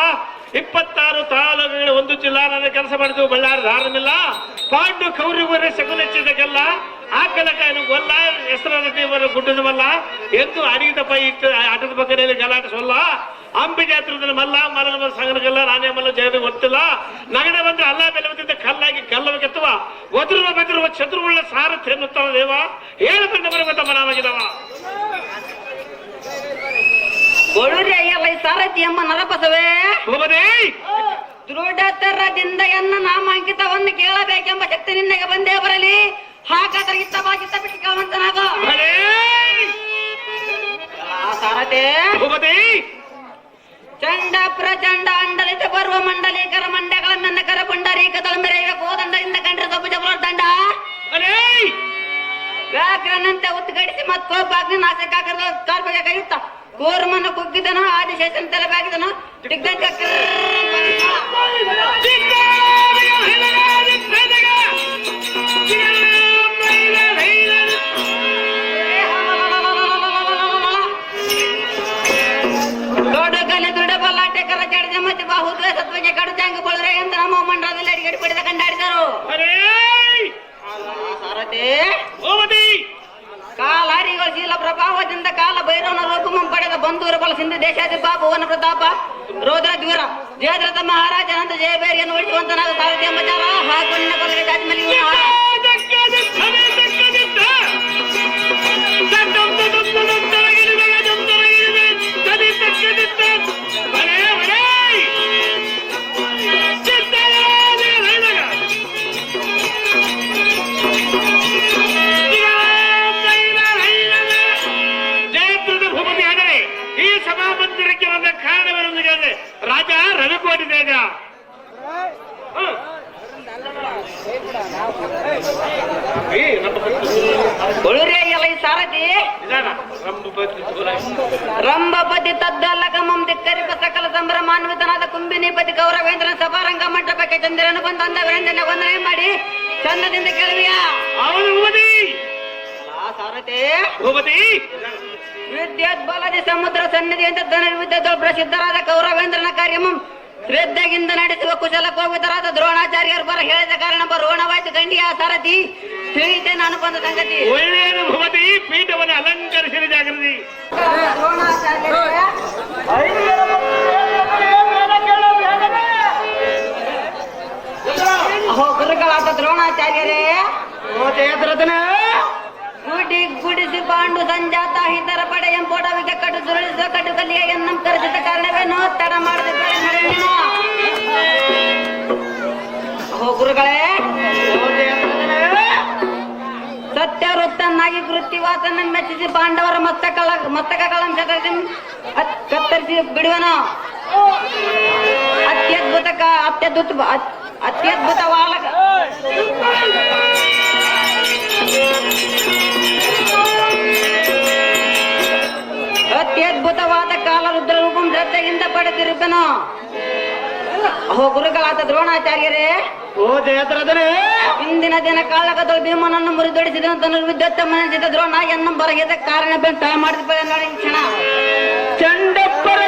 26 ತಾಲೂಕುಗಳು ಒಂದು ಜಿಲ್ಲಾ ನನ್ನ ಕೆಲಸ ಮಾಡಿದ್ವು. ಬಳ್ಳಾರಿ ಧಾರಮಿಲ್ಲ ಪಾಂಡು ಕೌರಿವರೇ ಶಕುನೆಚ್ಚಿದಕ್ಕೆಲ್ಲ ಆಕಲಕಾಯನು ಗೊಲ್ಲ ಹೆಸರಾದ ದೇವರ ಗುಡ್ಡದವಲ್ಲ ಎಂದು ಅಡಿಗಿದ ಪೈ ಇಟ್ಟು ಆಟದ ಬಗ್ಗೆ ಗಲಾಟೆ ಸೊಲ್ಲ. ಅಂಬಿ ಜಾತ್ರದ ಮಲ್ಲ ಮಲನ ಸಂಗನಗಲ್ಲ ನಾನೇ ಮಲ್ಲ ಜಗದ ಗೊತ್ತಿಲ್ಲ. ನಗಡೆ ಬಂದ್ರೆ ಅಲ್ಲ ಬೆಲೆ ಬಂದಿದ್ದ ಕಲ್ಲಾಗಿ ಕಲ್ಲವ ಕೆತ್ತುವ ಒದರುವ ಬೆದರುವ ಚತುರ್ವುಳ್ಳ ಸಾರಥಿ ಎನ್ನುತ್ತಾವ ದೇವ. ಹೇಳು ಬಂದ ಬರುವ ತಮ್ಮ ನಾವಾಗಿದವ ಒಳೂರಿ ಅಯ್ಯಲ್ಲ ಈ ಸಾರಥಿ ಅಮ್ಮ ನರಪಸವೇ ದೃಢತರದಿಂದ ಎನ್ನ ನಾಮಾಂಕಿತವನ್ನು ಕೇಳಬೇಕೆಂಬ ಶಕ್ತಿ ನಿನ್ನಗೆ ಬಂದೇ ಬರಲಿ. ಹಾಗಾದ್ರೆ ಇತ್ತವಾಗಿತ್ತ ಬಿಟ್ಟು ಕೇಳುವಂತನಾಗ ಸಾರಥಿ ಚಂಡ ಪ್ರಚಂಡ ಅಂಡಲಿತ ಪರ್ವ ಮಂಡಲೀಕರ ಮಂಡಗಳ ನನ್ನ ಕರ ಪುಂಡರೀಕ ತಳಂಬರೆಯುವ ಕೋದಂಡದಿಂದ ಕಂಡ್ರೆ ಸೊಪ್ಪು ಜಬಲ ದಂಡ ವ್ಯಾಘ್ರನಂತೆ ಉದ್ಗಡಿಸಿ ಮತ್ತೊಬ್ಬಾಗ್ನಿ ನಾಶಕಾಕರದ ಕಾರ್ಪಗೆ ಕೈಯುತ್ತ ಕೂರ್ಮನ ಕುಗ್ಗಿದನು ಆದಿಶೇಷನ್ ತಲೆಬಾಗಿದನು ದಿಗ್ಗಜ ದೊಡ್ಡಗಲೆ ದೃಢ ಬಲ್ಲಾಟೆ ಕರ ಜಡಿದ ಮತ್ತೆ ಬಾಹುದ್ವ ಸತ್ವಜ ಕಡುಜಾಂಗ ಬಳರೆ ಅಂತ ನಮ್ಮ ಮಂಡಲದಲ್ಲಿ ಅಡಿಗಡಿ ಪಡೆದ ಕಂಡಾಡಿದರು. ಸಾರಥಿ ಕಾಲಾರಿಗಳ ಶೀಲ ಪ್ರಭಾವದಿಂದ ಕಾಲ ಭೈರವನ ರೋಗುಮಂ ಪಡೆದ ಬಂಧೂರ ಬಲ ಸಿಂಧು ದೇಶಾದಿ ಭುವನ ಪ್ರತಾಪ ರೋದ್ರ ದ್ವೀರ ಜಯದ್ರಥ ಮಹಾರಾಜನಂತ ಜಯಬೇರಿಯನ್ನು ಉಳಿಸುವಂತನಾದ ಸಾರಥಿ ಎಂಬ ಜಾಲ ಹಾಕೊಂಡಿನ ಕೊಲೆಗೆ ಜಾತಿಮಲ್ಲಿ ಈ ಬಂದ ಕಾರಣವೇನೆಂದು ಕೇಳಿದೆ. ರಾಜ ರವಿಕೋಟಿ ತೇಜ ಉಳುರೆಯಲ್ಲ ಈ ಸಾರಥಿ ರಂಭಪತಿ ತದ್ದಲ್ಲಕ ಮಂದಿಕ್ಕರಿಪ ಸಕಲ ಸಂಭ್ರಮಾನ್ವಿತನಾದ ಕುಂಬಿನಿಪತಿ ಗೌರವೇಂದ್ರ ಸಭಾರಂಗ ಮಂಟಪಕ್ಕೆ ಚಂದ್ರನ ಬಂದ ವೇಂದ್ರನ ವಂದನೆ ಮಾಡಿ ಚಂದದಿಂದ ಕೇಳುವಿಯ ಅವನು ಭೂಪತಿ ಸಾರಥಿ ಭೂಪತಿ ವಿದ್ಯೋದ್ಬಲದಿ ಸಮುದ್ರ ಸನ್ನಿಧಿ ಅಂತ ಧನುರ್ವಿದ್ಯದಲ್ಲಿ ಪ್ರಸಿದ್ಧರಾದ ಕೌರವೇಂದ್ರನ ಕಾರ್ಯಮಂ ಶ್ರದ್ಧೆಯಿಂದ ನಡೆಸುವ ಕುಶಲ ಕೋವಿದರಾದ ದ್ರೋಣಾಚಾರ್ಯರು ಬರ ಹೇಳಿದ ಕಾರಣ ರೋಣವಾಯ್ತು ಗಂಡಿಯ ಸಾರಥಿ ತಿಳಿತೆ ನಾನು ಬಂದ ಸಂಗತಿ ಒಳ್ಳೆಯದು ಭೂಪತಿ. ಪೀಠವನ್ನು ಅಲಂಕರಿಸಿದ ಜಾಗೃತಿ ಗುರುಗಳಾದ ದ್ರೋಣಾಚಾರ್ಯರೇ ಗುಡಿಸಿ ಪಾಂಡು ಸಂಜಾತ ಹಿತರ ಪಡೆ ಎಂಪೋಡವಿಗೆ ಕಟ್ಟು ದುರುಳಿಸುವ ಕಟ್ಟು ಕಲಿಯ ಎನ್ನಂ ಕರೆಸಿದ ಕಾರಣವೇನು ತಡ ಮಾಡದಿದ್ದರೆ ಗುರುಗಳೇ ಸತ್ಯವೃತ್ತನಾಗಿ ಕೃತ್ಯವಾಸನ ಮೆಚ್ಚಿಸಿ ಪಾಂಡವರ ಮಸ್ತಕ ಕಳಂಶ ಕತ್ತರಿಸಿ ಬಿಡುವನು. ಅತ್ಯದ್ಭುತವಾದ ಅತ್ಯದ್ಭುತವಾದ ಕಾಲ ರುದ್ರ ರೂಪಂ ಶ್ರದ್ಧೆಯಿಂದ ಪಡೆದಿರುತ್ತನು. ಗುರುಗಳಾದ ದ್ರೋಣಾಚಾರ್ಯರೇ ಇಂದಿನ ದಿನ ಕಾಲಕದ ಭೀಮನನ್ನು ಮುರಿದೊಡಿಸಿದ ಧನುರ್ವಿದ್ಯುತ್ತ ಮನಸಿದ ದ್ರೋಣ ಎನ್ನು ಬರಗಿದ ಕಾರಣ ತಡ ಮಾಡಿದ ನೋಡಿ ಕ್ಷಣ ಚಂಡಪ್ಪರ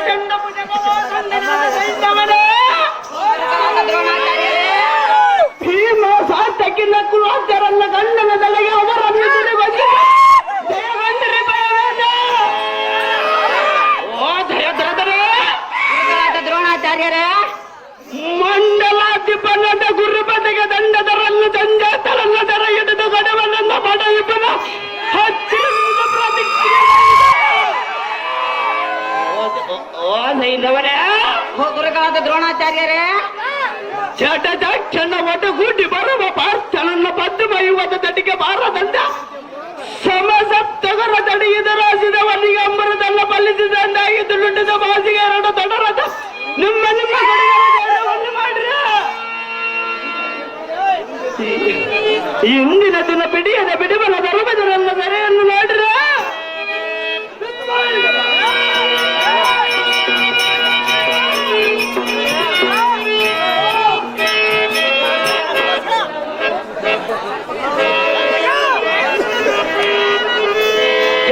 ದ್ರೋಣಾಚಾರ್ಯರೇ ಭೀಮ ಸಾತಕ್ಕಿನ ಕುಲಾಚಾರನ್ನ ಗಂಡನ ತಲೆಗೆ ಅವರ ದ್ರೋಣಾಚಾರ್ಯರೇ ಮಂಡಲಾಧಿಪನದ ಗುರುಪದಗೆ ದಂಡದರನ್ನು ಸಂಜಾತರನ್ನು ದರ ಹಿಡಿದು ಗಡವನನ್ನ ಪಡೆಯುವನ ಗುರುಗಳಾದ ದ್ರೋಣಾಚಾರ್ಯರೇ ಚಟ ಚಕ್ಷಣ ಒಟಗೂಡಿ ಬರುವ ಪಾರ್ಥನನ್ನ ಪದ್ಮ ಯುವದ ತಟಿಗೆ ಬಾರದಂದ ಸಮಸಪ್ತಗರ ತಡೆಯಿದ ರಾಸಿದವನಿಗೆ ಅಂಬರದಲ್ಲ ಬಲ್ಲಿಸಿದಂದಾಗಿದ್ದು ನುಂಡಿದ ಬಾಸಿಗೆ ಎರಡು ತಡರದ ನಿಮ್ಮ ಮಾಡ್ರಿ. ಇಂದಿನ ದಿನ ಬಿಡಿಯದ ಬಿಡಿಬಲ ಧರ್ಮದರನ್ನ ಸೆರೆಯನ್ನು ಮಾಡ್ರ.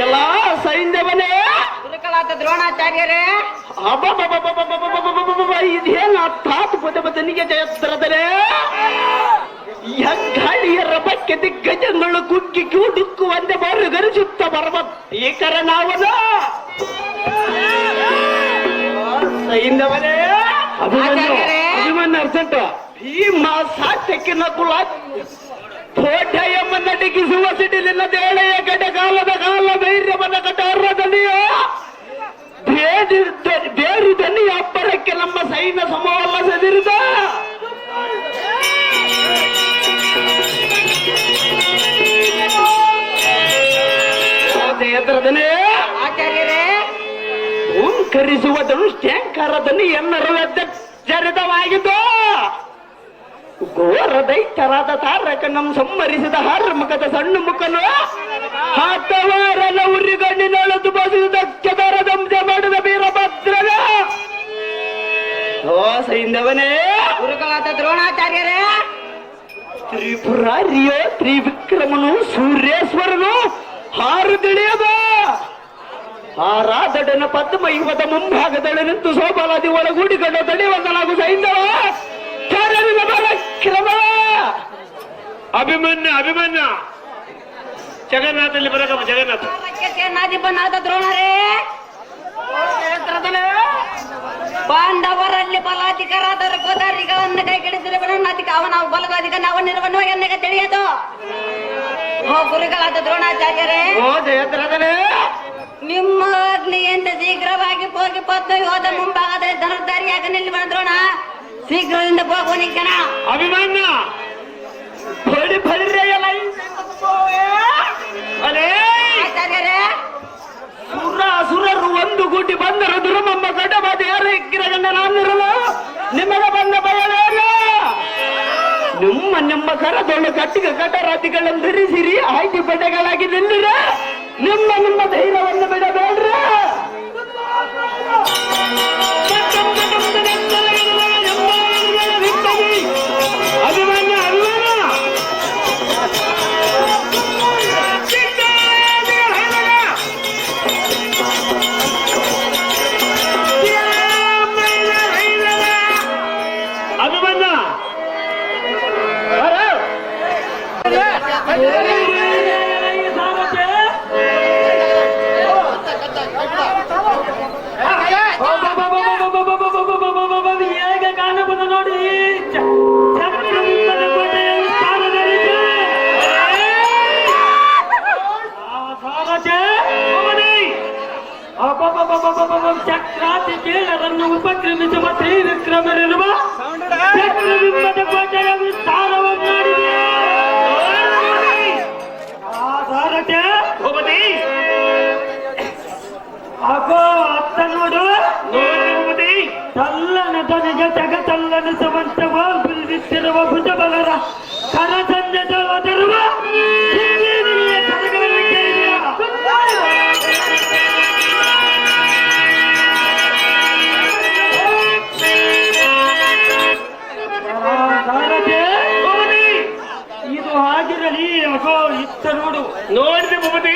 ಎಲ್ಲ ಸೈನ್ಯವನೇ ಗುರುಗಳಾದ ದ್ರೋಣಾಚಾರ್ಯರೇ ಇದೇನ ತಾತು ಬದನಿಗೆ ಜಯತ್ರದರೆ ಹೆಗ್ಗಾಳಿಯರ ಬಗ್ಗೆ ದಿಗ್ಗಜಗಳು ಕುಗ್ಗಿ ಕೂಡುಕ್ಕುವಂತೆ ಮರುಗರಿಸುತ್ತ ಬರುವ ಭೀಕರ ನಾವನ ಸೈನ್ಯವನೇ ಅಭಿಮನ್ಯು ಅರ್ಜೆಂಟ ಭೀಮ ಸಾತ್ಯಕ್ಕಿನ ಕುಲ ತೋಟ ಎಂಬ ನಟಿಗಿಸುವ ಸಿಡಿಲಿನ ದೇಳೆಯ ಗಡಗಾಲದ ಕಾಲ ಧೈರ್ಯವನ್ನ ಕಟಾರದಲ್ಲಿಯೋ ಬೇರು ದನಿ ಅಬ್ಬರಕ್ಕೆ ನಮ್ಮ ಸೈನ್ಯ ಸಮವಲ್ಲ ಸದಿರಿದ ಆಚಾರ್ಯರೇ ಓಂಕರಿಸುವ ಧನುಷ್ಠ್ಯಾಂಕಾರ ದನಿ ಎನ್ನರ ಜರಿತವಾಗಿದ್ದು ಘೋರ ದೈತ್ಯರಾದ ತಾರಕನಂ ಸಂಹರಿಸಿದ ಹಾರ್ಮುಖದ ಸಣ್ಣ ಮುಖನು ಹತ್ತವಾರನ ಉರಿಗಣ್ಣಿನೊಳದು ಬಸಿದ ಚದರದಂಶ ಮಾಡಿದ ವೀರಭದ್ರನ ಸೈನ್ಯವನೇ ಗುರುಗಳಾದ ದ್ರೋಣಾಚಾರ್ಯರೇ ತ್ರಿಪುರಾರಿಯೋ ತ್ರಿವಿಕ್ರಮನು ಸೂರ್ಯೇಶ್ವರನು ಹಾರು ತಿಳಿಯದ ಆ ರಾಧಡನ ಪದ್ಮ ಯುವದ ಮುಂಭಾಗದಲ್ಲಿ ನಿಂತು ಸೋಬಲಾದಿ ಒಳಗೂಡಿಕೊಂಡು ತಡೆಯುವಂತನಾಗು ಸೈನ್ಯವ ಕ್ರಮ ಅಭಿಮನ್ಯ ಜಗನ್ನಾಥಲ್ಲಿ ಬರಕಮ್ಮ ಜಗನ್ನಾಥ ಸೇನಾಧಿಪನಾದ ದ್ರೋಣರೇ ಪಾಂಡವರಲ್ಲಿ ಬಲಾಧಿಕರಾದ ಗೋದಾರಿಗಳನ್ನು ಕೈಗೆಡಿಸಿದ ಅವನ ಬಲಗಾಧಿಕ ನಾವು ನಿರ್ವಹಣೆ ಎನ್ನಗೆ ತಿಳಿಯದು. ಗುರುಗಳಾದ ದ್ರೋಣಾಚಾರ್ಯರೇ ನಿಮ್ಮ ಅಗ್ನಿಯಿಂದ ಶೀಘ್ರವಾಗಿ ಹೋಗಿ ಪದ್ಮ ಯೋಧ ಮುಂಭಾಗದಲ್ಲಿ ಧನುರ್ಧಾರಿಯಾಗ ನಿಲ್ಲಿ ದ್ರೋಣ ಶೀಘ್ರದಿಂದ ಹೋಗುವನಿಕನ ಅಭಿಮನ್ಯ ಆಚಾರ್ಯರೇ ಸುರರು ಒಂದು ಗೂಟಿ ಬಂದರು ದುರ್ಮಮ್ಮ ಗಡಬ ನಾನಿರಲು ನಿಮಗೆ ಬಂದ ಭಯವೇನು? ನಿಮ್ಮ ಕರದೊಳು ಕಟ್ಟಿಗೆ ಕಟರಾತಿಗಳನ್ನು ಧರಿಸಿರಿ ಆಯ್ಕೆ ಪಡೆಗಳಾಗಿ ನಿಲ್ಲಿರ. ನಿಮ್ಮ ಧೈರ್ಯವನ್ನು ಬಿಡಬೇಡ್ರ. ಹೇಗೆ ಕಾಣಬಹುದು ನೋಡಿ. ಚಕ್ರಾತಿ ಕೇಳರನ್ನು ಉಪಕ್ರಮಿಸುವ ತ್ರಿವಿಕ್ರಮರಿರುವ ಚಕ್ರಬಿಂಬದ ಕೋಟೆಯ ವಿಸ್ತಾರವನ್ನು ನೋಡಿದೆ. ಅಗೋ ಅತ್ತ ನೋಡು. ತಲ್ಲನ ತನಗೆ ಜಗತ್ತಲ್ಲನಿಸುವಂತೆ ಬಿತ್ತಿರುವ ಭುಜಬಲರ ಕರಸಂಜದ ಒದರುವ ಇದು ಆಗಿರಲಿ. ಅಗೋ ಇತ್ತ ನೋಡು. ನೋಡಿದೆ ಭೂಪತಿ.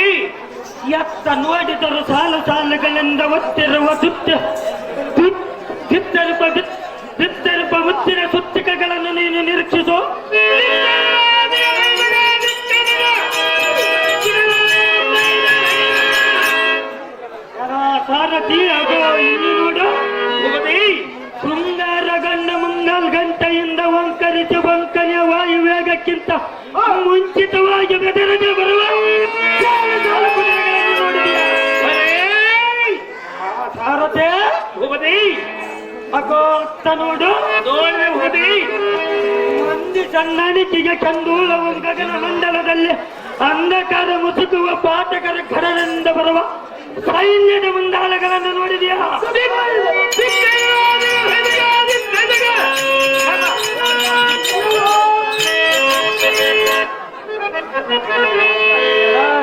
ಎತ್ತ ನೋಡಿದರು ಸಾಲು ಸಾಲುಗಳಿಂದ ಒತ್ತಿರುವ ಬಿತ್ತರಿಪ ಮುತ್ತಿನ ಸುತ್ತಿಕಗಳನ್ನು ನೀನು ನಿರೀಕ್ಷಿಸು. ಸಾರಥಿ ಆಗೋ ಇಲ್ಲಿ ನೋಡು. ಶೃಂಗಾರ ಗಂಡ ಮುಂಗಾಲ್ ಗಂಟೆಯಿಂದ ವಂಕರಿಸಿ ವಂಕನೆಯ ವಾಯುವೇಗಕ್ಕಿಂತ ಮುಂಚಿತವಾಗಿ ಬೆದರದೆ ಬರುವ ಸಾರಥಿ ಭೂಪತಿ. ಅಗೋತ್ತ ನೋಡು. ನೋಡಿದೆ ಭೂಪತಿ. ಮಂದಿ ಸಣ್ಣಣಿಕೆಗೆ ಕಂದೂಲವು ಗಗನ ಮಂಡಲದಲ್ಲಿ ಅಂಧಕಾರ ಮುಸುಕುವ ಪಾಠಕರ ಖರದಿಂದ ಬರುವ ಸೈನ್ಯದ ಮುಂದಾಳಗಳನ್ನು ನೋಡಿದೆಯಾ?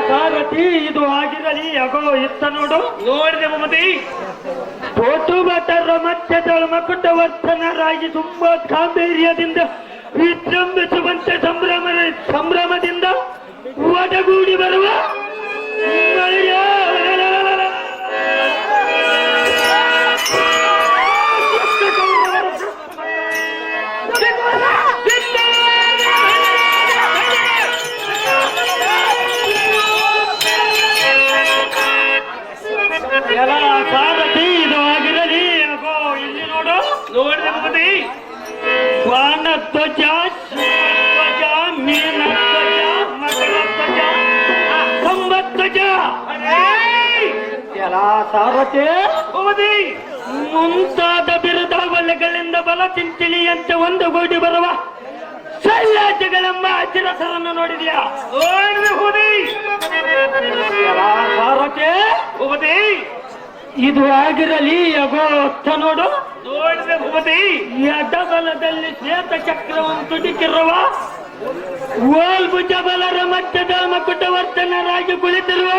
ಸಾರಥಿ ಇದು ಆಗಿರಲಿ. ಅಗೋ ಇತ್ತ ನೋಡು. ನೋಡಿದೆ ಭೂಪತಿ. ತೋಟು ಭಟರ ಮಧ್ಯದೊಳ ಮಕುಟವರ್ತನರಾಗಿ ತುಂಬಾ ಗಾಂಭೀರ್ಯದಿಂದ ವಿಜೃಂಭಿಸುವಂತೆ ಸಂಭ್ರಮದಿಂದ ಒಡಗೂಡಿ ಬರುವ ಸಾರಥಿ ಇದು ಆಗಿರಲಿ. ಅಗೋ ಇಲ್ಲಿ ನೋಡು. ನೋಡಿದೆ ಭೂಪತಿ. ಬಾಣಧ್ವಜ, ಶಿವಧ್ವಜ, ಮೀನಧ್ವಜ, ಮಕರಧ್ವಜ, ಕಂಬಧ್ವಜ. ಸಾರಥಿ ಭೂಪತಿ. ಮುಂತಾದ ಬಿರುದಾವಲೆಗಳಿಂದ ಬಲ ಚಿಂಚಣಿಯಂತೆ ಒಂದುಗೂಡಿ ಬರುವ ಶೈಲಾಜಗಳೆಂಬ ಅಚಿರಸರನ್ನು ನೋಡಿದ್ಯಾ? ನೋಡಿದೆ ಭೂಪತಿ. ಸಾರಥಿ ಭೂಪತಿ. ಇದು ಆಗಿರಲಿ. ಅಗೋ ಅತ್ತ ನೋಡು. ನೋಡಿದೆ ಭೂಪತಿ. ಎಡಬಲದಲ್ಲಿ ಶ್ವೇತ ಚಕ್ರವನ್ನು ತುಡಿಕಿರುವ ಓಲ್ಭುಜ ಬಲರ ಮಧ್ಯದ ಮಕುಟವರ್ತನರಾಗಿ ಕುಳಿತಿರುವ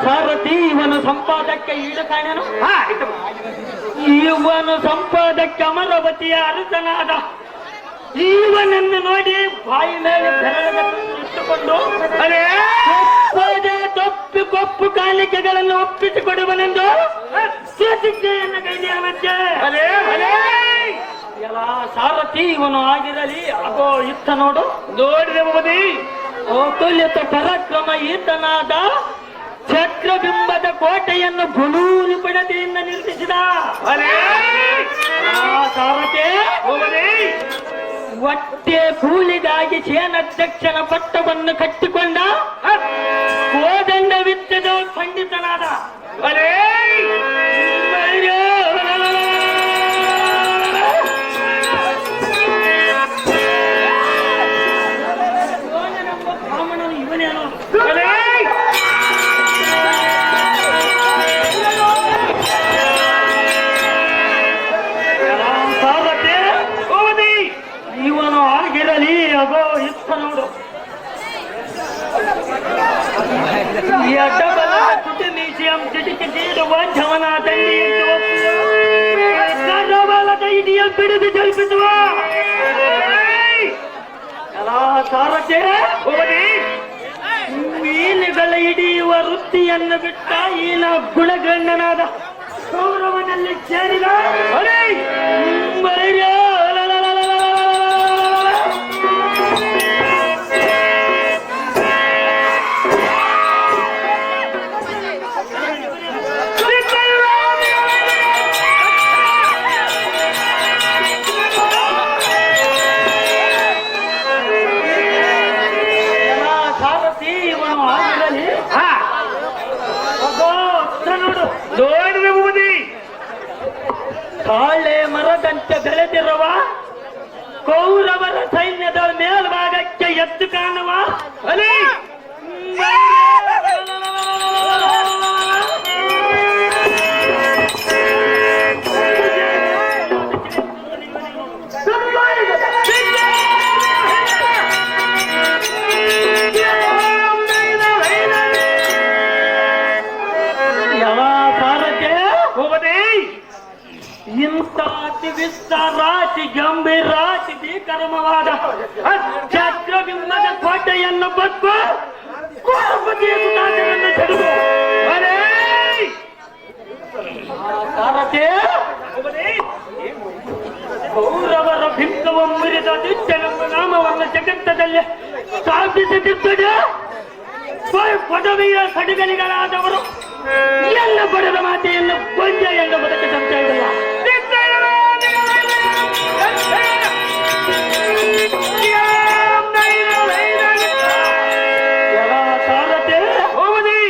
ಸಾರಥಿ ಇವನು ಸಂಪಾದಕ್ಕೆ ಈಡು ಕಾಣನು. ಇವನು ಸಂಪಾದಕ್ಕೆ ಅಮರಾವತಿಯ ಅರಸನಾದ ಇವನನ್ನು ನೋಡಿ ಬಾಯಿ ಮೇಲೆ ಇಟ್ಟುಕೊಂಡು ತಪ್ಪು ಕೊಪ್ಪು ಕಾಣಿಕೆಗಳನ್ನು ಒಪ್ಪಿಸಿಕೊಡುವನೆಂದು ಪ್ರತಿಜ್ಞೆಯನ್ನು ಕೈಗೊಂಡಂತೆ. ಎಲ್ಲ ಸಾರಥಿ ಇವನು ಆಗಿರಲಿ. ಅಗೋ ಇತ್ತ ನೋಡು. ನೋಡಿದೆ ಭೂಪತಿ. ತುಲ್ಯತ ಪರಾಕ್ರಮ ಈತನಾದ ಚಕ್ರಬಿಂಬದ ಕೋಟೆಯನ್ನು ಗುಳೂರು ಪಡದೆಯಿಂದ ನಿರ್ಮಿಸಿದ ಸಾರಥಿ ಹೊಟ್ಟೆ ಕೂಲಿಗಾಗಿ ಸೇನಾಧ್ಯಕ್ಷನ ಪಟ್ಟವನ್ನು ಕಟ್ಟಿಕೊಂಡ ಕೋದಂಡ ವಿತ್ತದ ಪಂಡಿತನಾದ ಅರೇ ಬ್ರಾಹ್ಮಣನು ಇವನೇನು? ಅರೇ ಸಾರಥಿ, ಹೋದಿ ಇವನು ಆಗಿರಲಿ. ಅಗೋ ಇತ್ತ ನೋಡು, ಈ ಅಡ್ಡಬಲ ತುಟಿ ಮೀಸಿಯಂ ಚಿಟಿಕೆ ತೀಡುವ ಜವನ ದಂಡಿಯನ್ನು ಕರಬಲದ ಇಡಿಯ ಬಿಡಿದು ಜಲ್ಪಿಸುವ ಎಲ್ಲಾ ಸಾರಥಿ, ಹೋದಿ ಮೀನುಗಳ ಹಿಡಿಯುವ ವೃತ್ತಿಯನ್ನು ಬಿಟ್ಟ ಈನ ಗುಣಗಣ್ಣನಾದ ಕೌರವನಲ್ಲಿ ಸೇರಿದ ಅರೇ ಸಾರಥಿ, ಇವನು ಆಗಿರಲಿ. ಹಾ ಅಗೋ ಉತ್ತರ ನೋಡು, ನೋಡಿದ ಹೋದಿ ತಾಳೆ ಮರದಂತೆ ಬೆಳೆದಿರುವ ಕೌರವರ ಸೈನ್ಯದ ಮೇಲ್ಭಾಗಕ್ಕೆ ಎದ್ದು ಕಾಣುವ ಅಲೇ ಯಾವ ಸಾರಥಿ, ಹೋದಿ ಇಂಥ ಅತಿ ವಿಸ್ತಾರಾತಿ ಗಂಭೀರಾತಿ ಭೀಕರಮವಾದ ಚಕ್ರಬಿಂಬದ ಕೋಟೆಯನ್ನು ಬಗ್ಗು ಕೋಪತಿಯ ಸುತಾಚರನ್ನು ಜರುಗು. ಅರೇ ಸಾರಥಿ, ಹೋದಿ ಕೌರವರ ಬಿಂಕವ ಮುರಿದ ದಿಟ್ಟನೆಂಬ ನಾಮವನ್ನು ಜಗತ್ತದಲ್ಲಿ ಸ್ಥಾಪಿಸುತ್ತಿದ್ದರೆ ಪದವಿಯ ಸಡಿಗಲಿಗಳಾದವರು ಎಲ್ಲ ಪಡೆದ ಮಾತೆಯನ್ನು ಕೊಂಜ ಎನ್ನುವುದಕ್ಕೆ ಸಂಶಯವಿಲ್ಲ. ಸಾರಥಿ, ಹೋದಿ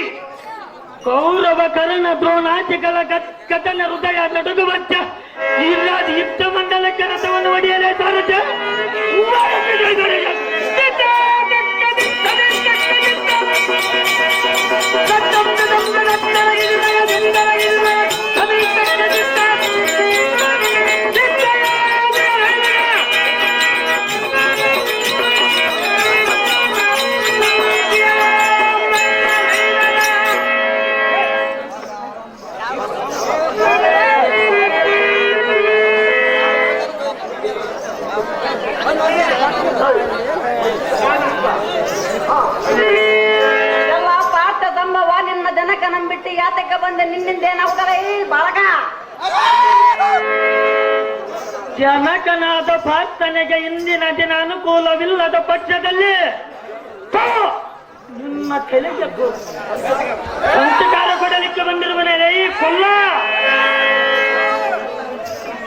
ಕೌರವ ಕರ್ಣ ದ್ರೋಣಾದಿಗಳ ಕಥನ ಹೃದಯ ನಡುಗುವಂತ ಇಲ್ಲದ ಯುದ್ಧ ಮಂಡಲಕ್ಕೆ ರಥವನ್ನು ಒಡೆಯಲೇ ಸಾರಥಿ. ಎಲ್ಲ ಪಾಠ ಸಂಭವ ನಿನ್ನ ಜನಕ ನಂಬಿಟ್ಟು ಯಾತಕ್ಕೆ ಬಂದ ನಿನ್ನಿಂದ ಏನಾಗುತ್ತಲ್ಲ ಈ ಬಾಲಕ. ಜನಕನಾದ ಪ್ರಾರ್ಥನೆಗೆ ಇಂದಿನ ದಿನ ಅನುಕೂಲವಿಲ್ಲದ ಪಕ್ಷದಲ್ಲಿ ನಿಮ್ಮ ತಲೆಗೆ ಸಂಸ್ಕಾರ ಕೊಡಲಿಕ್ಕೆ ಬಂದಿರುವನೇ ಈ ಕೊಲ್ಲ.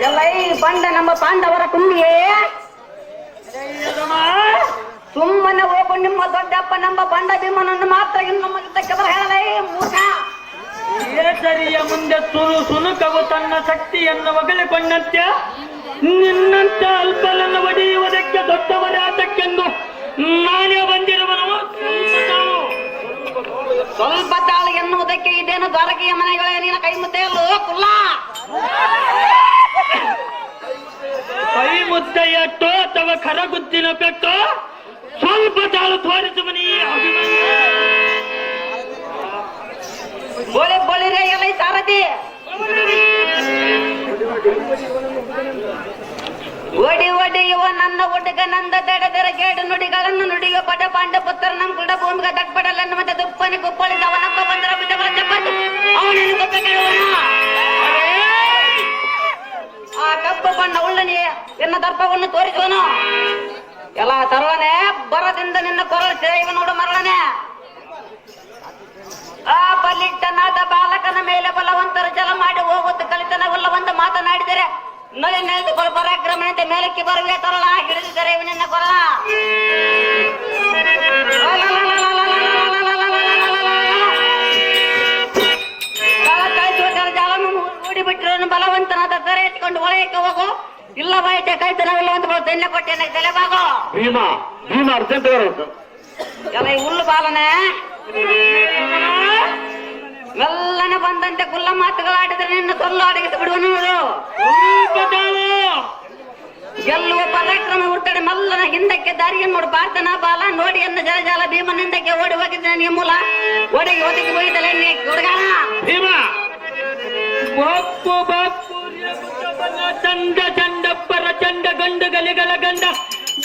ಎಲ್ಲ ಈ ಬಂಡ ನಮ್ಮ ಪಾಂಡವರ ತುಂಬಿಯೇ ಸುಮ್ಮನೆ ಹೋಗು. ನಿಮ್ಮ ದೊಡ್ಡಪ್ಪ ನಮ್ಮ ಬಂಡ ಭೀಮನನ್ನು ಮಾತ್ರ ಇನ್ನು ಯುದ್ಧಕ್ಕೆ ಬರ ಹೇಳಲೇ ಮೂರ್ಖ. ಕೇಸರಿಯ ಮುಂದೆ ಸುನುಕವು ತನ್ನ ಶಕ್ತಿಯನ್ನು ಒಗಳಿಕೊಂಡಂತೆ ನಿನ್ನಂತ ಅಲ್ಪಲನ್ನು ಒಡೆಯುವುದಕ್ಕೆ ದೊಡ್ಡವರಾತಕ್ಕೆಂದು ನಾನೇ ಬಂದಿರುವನು. ಸ್ವಲ್ಪ ತಾಳು ಎನ್ನುವುದಕ್ಕೆ ಇದೇನು ದ್ವಾರಕೆಯ ಮನೆಗಳೇ ನಿನ್ನ ಕೈ ಮುದ್ದೆಯಲ್ಲೂ ಕುಲ್ಲ. ಕೈ ಮುದ್ದೆಯಟ್ಟೋ ಅಥವಾ ಕರಗುದ್ದಿನ ಪೆಟ್ಟೋ ಸ್ವಲ್ಪ ತಾಳು ತೋರಿಸುವನಿ ಅಭಿಮನ್ಯು. ಬೋಳಿ ಬೋಳಿರೇ ಎಲ್ಲ ಈ ಸಾರಥಿ. ಒಡಿ ಒಡಿ ಇವ ನನ್ನ ಹುಡುಗ ನಂದ ದಡದರ ಗೇಡು ನುಡಿಗಳನ್ನು ನುಡಿಯೋ ಪಟ ಪಾಂಡ ಪುತ್ರ ನಮ್ ಕುಡ ಭೂಮಿಗೆ ದಟ್ಪಡಲನ್ನು ಮತ್ತೆ ದುಪ್ಪನಿ ಕುಪ್ಪಳಿದವನಪ್ಪ ಬಂದರ ಬಿದ್ದವರ ಚಪ್ಪತ್ತು ಅವನನ್ನು ಗೊತ್ತ ಕೇಳುವನ. ಆ ಕಪ್ಪು ಬಣ್ಣ ಉಳ್ಳನಿ ಎನ್ನ ದರ್ಪವನ್ನು ತೋರಿಸುವನು. ಎಲ್ಲ ತರುವನೆ ಬರದಿಂದ ನಿನ್ನ ಕೊರಳು ಸೇವ ನೋಡು ಮರಳನೆ. ಆ ಬಲಿಷ್ಠನಾದ ಬಾಲಕನ ಮೇಲೆ ಬಲವಂತರು ಜಲ ಮಾಡಿ ಹೋಗುತ್ತ ಕಲಿತನವಲ್ಲವಂತ ಮಾತನಾಡಿದರೆ ನಲಿ ನೆಲೆದುಕೊಳ್ಳ ಪರಾಕ್ರಮಣತೆ ಮೇಲಕ್ಕೆ ಬರುವೆ ತರಳ ಹಿಡಿದಿದ್ದಾರೆ ಇವನನ್ನ ಕೊರಳ. ನೋಡೋನು ಬಲವಂತನಾದ ತರ ಎತ್ಕೊಂಡು ಒಳಗೆ ಹೋಗು, ಇಲ್ಲ ಬಾಯ್ತೆ ಕೈತನವಿಲ್ಲ ಅಂತ ತೆನ್ನೆ ಕೊಟ್ಟೆ ತಲೆಬಾಗೋ. ಭೀಮಾ ಭೀಮಾ ಅರ್ಜೆಂಟ್ ಬರೋದು ಎಲ್ಲ ಈ ಹುಲ್ಲು ಬಾಲನೆ ಮೆಲ್ಲನ ಬಂದಂತೆ ಕುಲ್ಲ ಮಾತುಗಳಾಡಿದ್ರೆ ನಿನ್ನ ಸೊಲ್ಲು ಅಡಗಿಸಿ ಬಿಡುವ ನೋಡು. ಗೆಲ್ಲುವ ಪರಾಕ್ರಮ ಹುಟ್ಟಡೆ ಮಲ್ಲನ ಹಿಂದಕ್ಕೆ ದಾರಿಯನ್ನು ನೋಡು ಪಾರ್ಥನ ಬಾಲ ನೋಡಿ ಎನ್ನ ಜಲಜಾಲ ಭೀಮನಿಂದಕ್ಕೆ ಓಡಿ ಹೋಗಿದ್ರೆ ನೀ ಮೂಲ ಒಡಗಿ ಒದಗಿ ಹೋಗಿದ್ದಲ್ಲ ಹುಡುಗ ಭೀಮಾ. ಬಾಪು ಬಾಪು ಚಂಡ ಚಂಡಪ್ಪರ ಚಂಡ ಗಂಡ ಗಲಿಗಳ ಗಂಡ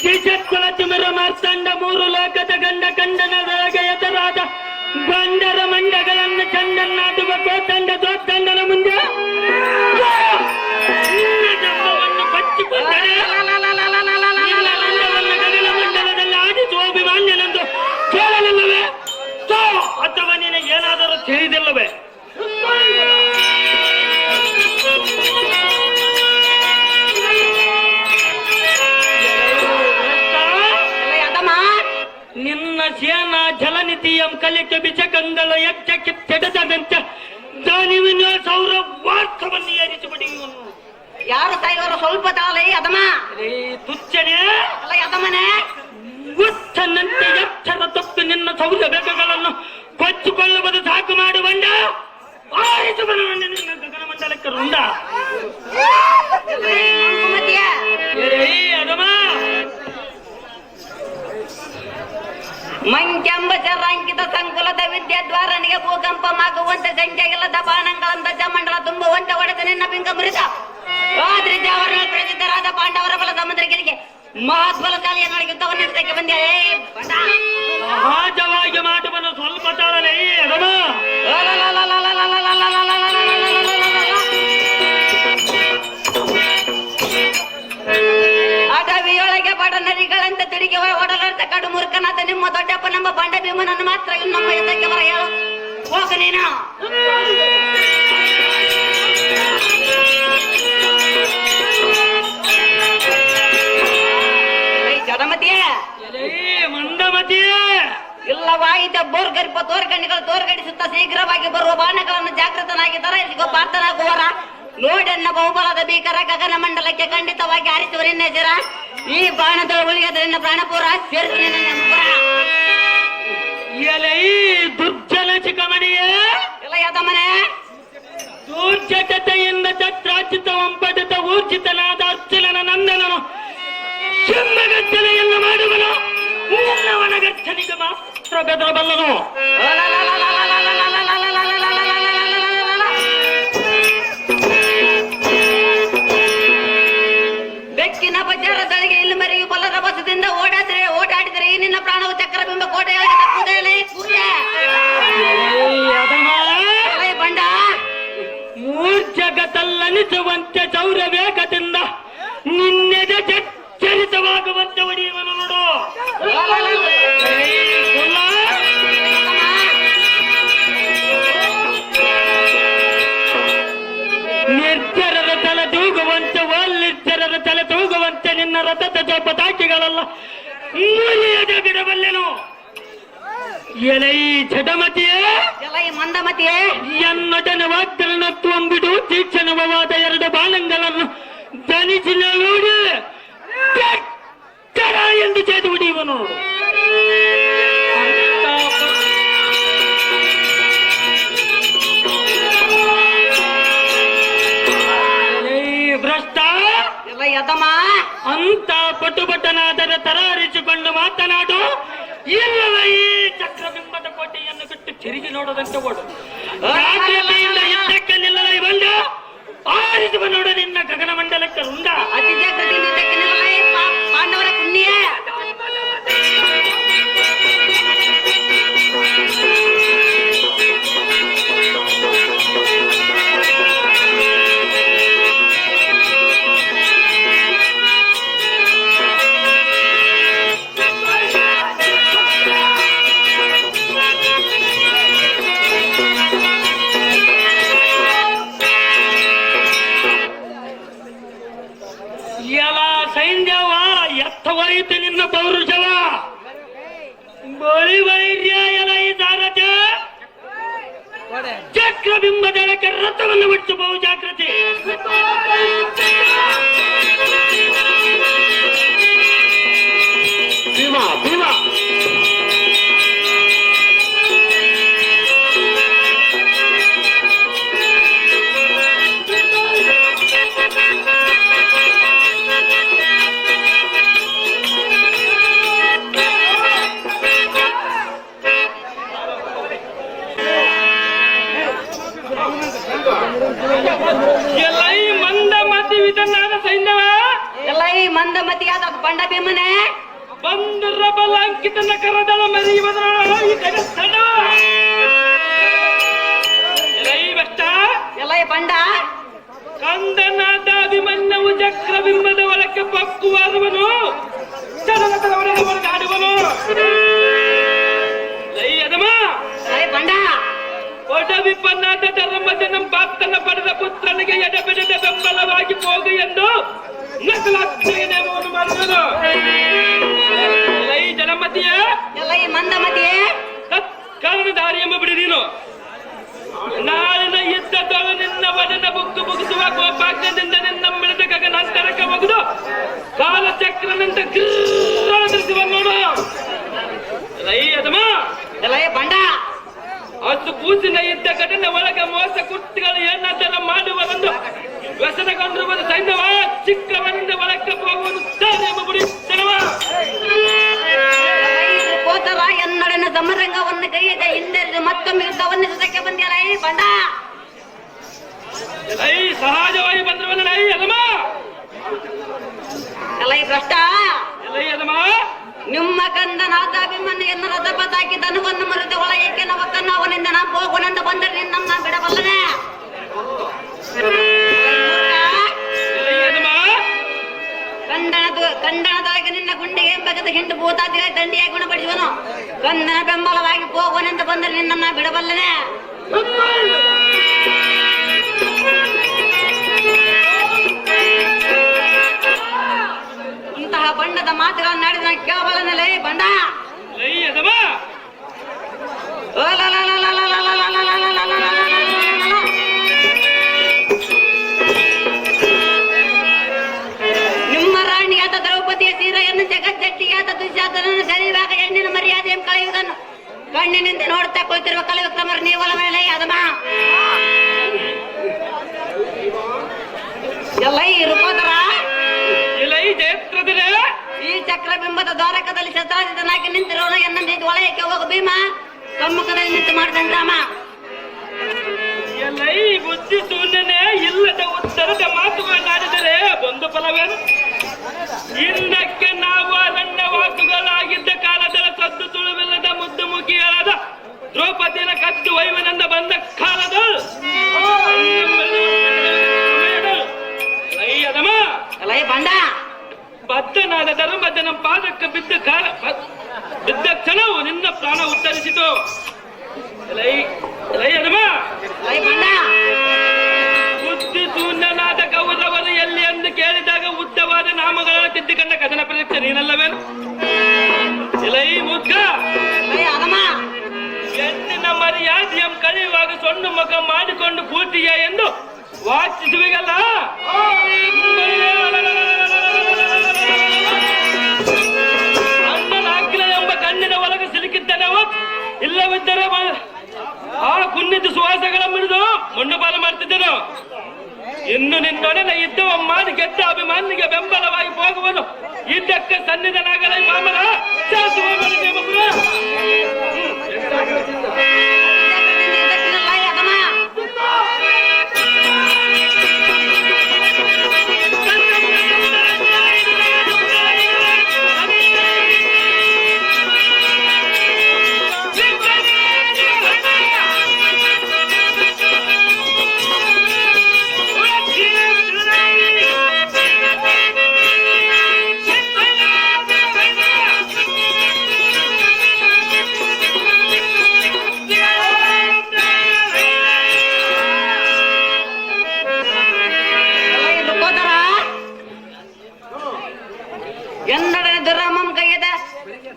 ಜೀಜಕ್ಕುಳ ತಿಮರ ಮಾರ್ತಾಂಡ ಮೂರು ಲೋಕದ ಗಂಡ ಕಂಡನದೊಳಗೆ ಎದುರಾದ ಗಂಡರ ಮಂಡಗಳನ್ನು ಚಂಡನ್ನಾಡುವ ದೋತಂಡ ದೋತಂಡನ ಮುಂದೆ ಬಚ್ಚಿಕೊಂಡರೆ ಮಂಡಲದಲ್ಲಿ ಆಡಿಸುವ ಅಭಿಮಾನ್ಯನೆಂದು ಕೇಳಲಿಲ್ಲವೇ ಅಥವಾ ನಿನಗೆ ಏನಾದರೂ ತಿಳಿದಿಲ್ಲವೇ? ನಿನ್ನ ಸೇನಾ ಜಲನಿಧಿಯಂ ಕಲಿಕೆ ಬಿಚಕಂಗಳ ಯಕ್ಷ ಕಿಚ್ಚೆಡದಂತೆ ದಾನಿವಿನ ಸೌರ ವಾರ್ಥವನ್ನು ಏರಿಸಿಬಿಡಿ. ಯಾರು ಸಾಯಿವರು ಸ್ವಲ್ಪ ತಾಳೆ ಅದಮ ತುಚ್ಚನೆ ಅಲ್ಲ ಅದಮನೆ ಉಚ್ಚನಂತೆ ಎಚ್ಚರ ತಪ್ಪು ನಿನ್ನ ಸೌರ ಬೇಗಗಳನ್ನು ಕೊಚ್ಚಿಕೊಳ್ಳುವುದು ಸಾಕು ಮಾಡಿ ಬಂಡ ಆರಿಸುವನು ನಿನ್ನ ಗಗನ ಮಂಡಲಕ್ಕೆ ರುಂಡ ಅದಮ ಮಂಕೆಂಬ ಚರಾಂಕಿತ ಸಂಕುಲದ ವಿದ್ಯಾದ್ವಾರನಿಗೆ ಭೂಕಂಪವಾಗುವಂತೆ ಸಂಖ್ಯೆಗಿಲ್ಲದ ಬಾಣಗಳಂತ ಮಂಡಲ ತುಂಬುವಂತೆ ಹೊಡೆದು ನಿನ್ನ ಪಿಂಗ ಮುರಿದ ಅವರ ಪ್ರಸಿದ್ಧರಾದ ಪಾಂಡವರ ಬಲ ಸಮುದ್ರಗಿರಿಗೆ ಮಹಾತ್ಫಲಶಾಲಿಯನ್ನಾಗಿ ಯುದ್ಧವನ್ನು ನಡೆಸಕ್ಕೆ ಬಂದೆ. ಸಹಜವಾಗಿ ಮಾಡುವನು ಸ್ವಲ್ಪ ತಾಳಲೇ ಅದಮ ಅಡವಿಯೊಳಗೆ ಬಡ ನರಿಗಳಂತೆ ತಿರುಗಿ ಓಡಲಾರ್ದ ಕಡು ಮುರುಕನಾದ ನಿಮ್ಮ ದೊಡ್ಡಪ್ಪ ನಮ್ಮ ಬಂಡ ಭೀಮನನ್ನು ಮಾತ್ರ ನಮ್ಮ ಯುದ್ಧಕ್ಕೆ ಬರ ಹೇಳು ಹೋಗ ನೀನು. ಜಡಮತಿಯೇ ಮಂದಮತಿಯೇ ಇಲ್ಲವಾಯಿತ ಬೋರ್ಗರಿಪ ತೋರ್ಗಣಿಗಳು ತೋರ್ಗಡಿಸುತ್ತಾ ಶೀಘ್ರವಾಗಿ ಬರುವ ಬಾಣಗಳನ್ನು ಜಾಗೃತನಾಗಿ ತರಲಿಗೆ ಪಾರ್ಥನಾಗುವರ ನೋಡೆನ್ನ ಬಹುಬಲದ ಭೀಕರ ಗಗನ ಮಂಡಲಕ್ಕೆ ಖಂಡಿತವಾಗಿ ಹಾರಿಸುವ ನಿನ್ನ ಹೆಸರ ಈ ಬಾಣದ ಉಳಿಯದರಿಂದ ಪ್ರಾಣಪೂರ ಸೇರಿಸುವ ಎಲೈ ದುರ್ಜನ ಚಿಕ್ಕಮಣಿಯೇ ಎಲ್ಲ ಯಾದಮ್ಮನೆ ದೂರ್ಜಟತೆಯಿಂದ ಚತ್ರಾಚಿತ ಪಡೆದ ಊರ್ಜಿತನಾದ ಅರ್ಜುನನ ನಂದನನು ಸಿಂಹಗರ್ಜನೆಯನ್ನು ಮಾಡುವನು ನಿನ್ನವನ ಗರ್ಜನಿಗೆ ಮಾತ್ರ ಬೆದರಬಲ್ಲನು. ಬೆಕ್ಕಿನ ಬಜಾರದೊಳಗೆ ಇಲ್ಲಿ ಮರೆಯು ಬಲರ ಬಸದಿಂದ ಓಡಾಡಿದರೆ ಈ ನಿನ್ನ ಪ್ರಾಣವು ಚಕ್ರಬಿಂಬ ಕೋಟೆಯೊಳಗೆ ತಪ್ಪುವುದೇ ಸೂರ್ಯ ಬಂಡ ಮೂರ್ಜಗತಲ್ಲನಿಸುವಂತೆ ಚೌರ ವೇಗದಿಂದ ನಿನ್ನೆದೆ ಚರಿತವಾಗುವಂತೆ ಹೊಡೆಯುವನು ನೋಡು. ನಿರ್ಜರರ ತಲೆ ತೂಗುವಂತೆ ನಿರ್ಜರರ ತಲೆ ತೂಗುವಂತೆ ನಿನ್ನ ರಥದ ಪತಾಕಿಗಳೆಲ್ಲ ಮೂಲಿಯದ ಬಿಡಬಲ್ಲೆನು. ಎಲೈ ಜಡಮತಿಯೇ ಎಲೈ ಮಂದಮತಿಯೇ ಎನ್ನೊಡನೆ ವಾಗ್ದರಣತ್ವಂಬಿಡು ತೀಕ್ಷಣವಾದ ಎರಡು ಬಾಣಗಳನ್ನು ಧನಿಸಿ ನೋಡಿ ಎಂದು ಚೇದು ಹೊಡೆಯುವನು. ಭ್ರಷ್ಟ ಎಲ್ಲ ಯದಮ ಅಂತ ಪಟುಪಟನಾದರೆ ತರಾರಿಸಿಕೊಂಡು ಮಾತನಾಡು, ಇಲ್ಲವ ಈ ಚಕ್ರಬಿಂಬದ ಕೋಟೆಯನ್ನು ಬಿಟ್ಟು ತಿರುಗಿ ನೋಡದಂತೆ ಓಡು. ರಾಜ್ಯತೆಯಿಂದ ಯುದ್ಧಕ್ಕೆ ನಿಲ್ಲಲೈ ಬಂದ ಆರಿಸುವ ನೋಡು ನಿನ್ನ ಗಗನ ಮಂಡಲಕ್ಕೆ ರುಂಡ. ಅತಿ ಜಾಗೃತಿಯಿಂದ ಯುದ್ಧಕ್ಕೆ ನಿಲ್ಲಲೈ ಪಾಂಡವರ ಪುಣ್ಯ. ಸೈನ್ಯವ ಎತ್ತವಾಯಿತು ನಿನ್ನ ಪೌರುಷವ ಬಳಿ ವೈರ್ಯ ಎಲ ಈ ಸಾರಥ ಚಕ್ರಬಿಂಬದೊಳಕ್ಕೆ ರಥವನ್ನು ಬಿಡಿಸಬಹುದು ಜಾಗೃತಿ. ಭೀಮಾ ಭೀಮಾ ಮಂದಮತಿಯಾದ ಬಂಡ ಭೀಮನೆ ಬಂದರ ಬಲಾಂಕಿತನ ಕರದಳ ಮರಿಯುವುದರ ಎಲ್ಲ ಬಂಡ ಕಂದನಾದ ಅಭಿಮನ್ಯವು ಚಕ್ರಬಿಂಬದ ಒಳಕ್ಕೆ ಪಕ್ಕುವಾದವನು ಆಡುವನು. ಬಂಡ ಒಡವಿಪ್ಪನಾದ ಧರ್ಮಜನಂ ಪಾಪ್ತನ ಪಡೆದ ಪುತ್ರನಿಗೆ ಎಡಬಿಡದ ಬೆಂಬಲವಾಗಿ ಹೋಗು ಎಂದು ನಕಲಾತ್ಮವನ್ನು ಮಾಡಿದನು. ಜನಮತಿಯ ಎಲ್ಲ ಮಂದಮತಿಯೇ ಕಾರಣಧಾರಿ ಎಂಬ ಬಿಡಿದೀನು. ನಾಳಿನ ಯುದ್ಧದೊಳು ನಿನ್ನ ವದನ ಬುಕ್ಕು ಮುಗಿಸುವ ಕೋಪಾಗ್ನದಿಂದ ನಿನ್ನ ಮಿಡಿದ ಗಗನಾಂತರಕ್ಕೆ ಒಗೆದು ಕಾಲಚಕ್ರನಂತ ಗಿರಿಸುವ ನೋಡು. ಎಲ್ಲ ಬಂಡ ಅಷ್ಟು ಕೂಸಿನ ಇದ್ದ ಘಟನೆ ಒಳಗೆ ಮೋಸ ಕುಟ್ಟಿಗಳು ಏನಾದರೂ ಮಾಡುವರೆಂದು ವ್ಯಸನಗೊಂಡಿರುವುದು ಸೈನ್ಯವ ಚಿಕ್ಕವನಿಂದ ಒಳಕ್ಕೆ ಹೋಗುವುದು ಎಂಬ ಬಿಡಿ ಕೋತರ ಎನ್ನಡನ ಸಮರಂಗವನ್ನು ಕೈಯದ ಹಿಂದೆ ಮತ್ತೊಮ್ಮೆ ಯುದ್ಧವನ್ನು ಜೊತೆಗೆ ಬಂದಿಲ್ಲ ಈ ಬಂಡ ಸಹಜವಾಗಿ ಬಂದಿರುವಲ್ಲ ಅಲ್ಲಮ್ಮ ಎಲ್ಲ ಈ ಭ್ರಷ್ಟ ಅಲ್ಲಮ್ಮ ನಿಮ್ಮ ಕಂದನಾದ ಅಭಿಮನ್ಯನ ರಥ ಬದಾಕಿ ದನವನ್ನು ಮರೆತು ಒಳಗೆ ನವಕನ್ನ ಅವನಿಂದ ನಾ ಹೋಗೋಣಂತ ಬಂದರೆ ನಿನ್ನ ಬಿಡಬಲ್ಲನೆ. ಕಂಡನದೊಳಗೆ ನಿನ್ನ ಗುಂಡಿಗೆ ಬಗದ ಹಿಂಡು ಭೂತಾದಿಗಳ ದಂಡಿಯಾಗಿ ಗುಣಪಡಿಸುವನು. ಕಂದನ ಬೆಂಬಲವಾಗಿ ಹೋಗೋಣಂತ ಬಂದರೆ ನಿನ್ನ ಬಿಡಬಲ್ಲನೆ. ಇಂತಹ ಬಣ್ಣದ ಮಾತುಗಳನ್ನು ನಾಡಿದ ಕೇಳಬಲ್ಲನಲ್ಲೇ ಬಂಡ ನಿಮ್ಮ ರಾಣಿಯಾದ ದ್ರೌಪದಿಯ ಸೀರೆಯನ್ನು ಜಗಜ್ಜಟ್ಟಿಯಾದ ದುಶ್ಯಾಸನನ್ನು ಸರಿವಾಗ ಹೆಣ್ಣಿನ ಮರ್ಯಾದೆಯನ್ನು ಕಳೆಯುವುದನ್ನು ಕಣ್ಣಿನಿಂದ ನೋಡ್ತಾ ಕುಳಿತಿರುವ ಕಲಿಯುಕ್ರಮರು ನೀವಲ ಮೇಲೆ ಅದಮ್ಮ ಎಲ್ಲ ಈ ರೂಪೋದರ ಈ ಚಕ್ರಬಿಂಬದ ದ್ವಾರಕದಲ್ಲಿ ಶಸ್ತ್ರಾಜಿತನಾಗಿ ನಿಂತಿರೋಣ ಎನ್ನ ಒಳಯಕ್ಕೆ ಹೋಗು ಭೀಮ ಸಮ್ಮುಖದಲ್ಲಿ ನಿಂತು ಮಾಡಿದಂತಾಮ ಬುದ್ಧಿ ಶೂನ್ಯನೇ ಇಲ್ಲದ ಉತ್ತರದ ಮಾತುಗಳನ್ನಾಡಿದರೆ ಒಂದು ಫಲವೇನು? ಹಿಂದಕ್ಕೆ ನಾವು ಅರಣ್ಯವಾಸುಗಳಾಗಿದ್ದ ಕಾಲದ ಸದ್ದು ತುಳುವಿಲ್ಲದ ಮುದ್ದು ಮುಖಿಯಾದ ದ್ರೌಪದಿನ ಕತ್ತು ವೈಮನಿಂದ ಬಂದ ಕಾಲದ ಬಂಡ ಬದ್ಧನಾದ ಧರ್ಮಜನ ಪಾದಕ್ಕೆ ಬಿದ್ದ ಕ್ಷಣವು ನಿನ್ನ ಪ್ರಾಣ ಉತ್ತರಿಸಿತು. ಬುದ್ಧಿ ಶೂನ್ಯನಾದ ಕೌರವರು ಎಲ್ಲಿ ಎಂದು ಕೇಳಿದಾಗ ಉದ್ದವಾದ ನಾಮಗಳನ್ನು ತಿದ್ದುಕೊಂಡ ಕಥನ ಪರೀಕ್ಷೆ ನೀನಲ್ಲವೇನು? ಮುಗ್ಧ ಹೆಣ್ಣಿನ ಮರ್ಯಾದೆಯಂ ಕಳೆಯುವಾಗ ಸೊಣ್ಣು ಮುಖ ಮಾಡಿಕೊಂಡು ಕೂತಿಯ ಎಂದು ವಾಚಿಸುವಿಗಲ್ಲ. ಅಣ್ಣನಾಗ್ಲ ಎಂಬ ಕಣ್ಣಿನ ಒಳಗೆ ಸಿಲುಕಿದ್ದನವ ಇಲ್ಲವಿದ್ದರೆ ಆ ಕುನ್ನಿದ್ದು ಸುವಾಸಗಳ ಮಿಡಿದು ಮಣ್ಣು ಪಾಲು ಮಾಡ್ತಿದ್ದನು. ಇನ್ನು ನಿನ್ನೊಡನೆ ಇದ್ದವ ಮಾಡಿ ಗೆದ್ದ ಅಭಿಮಾನಿಗೆ ಬೆಂಬಲವಾಗಿ ಹೋಗುವನು ಇದಕ್ಕೆ ಸನ್ನಿಧನಾಗಲೇ ಮಾಮಲ ಶಾಸುವ ಎನ್ನಡನೆ ದುರಾಮಂ ಕೈಯದ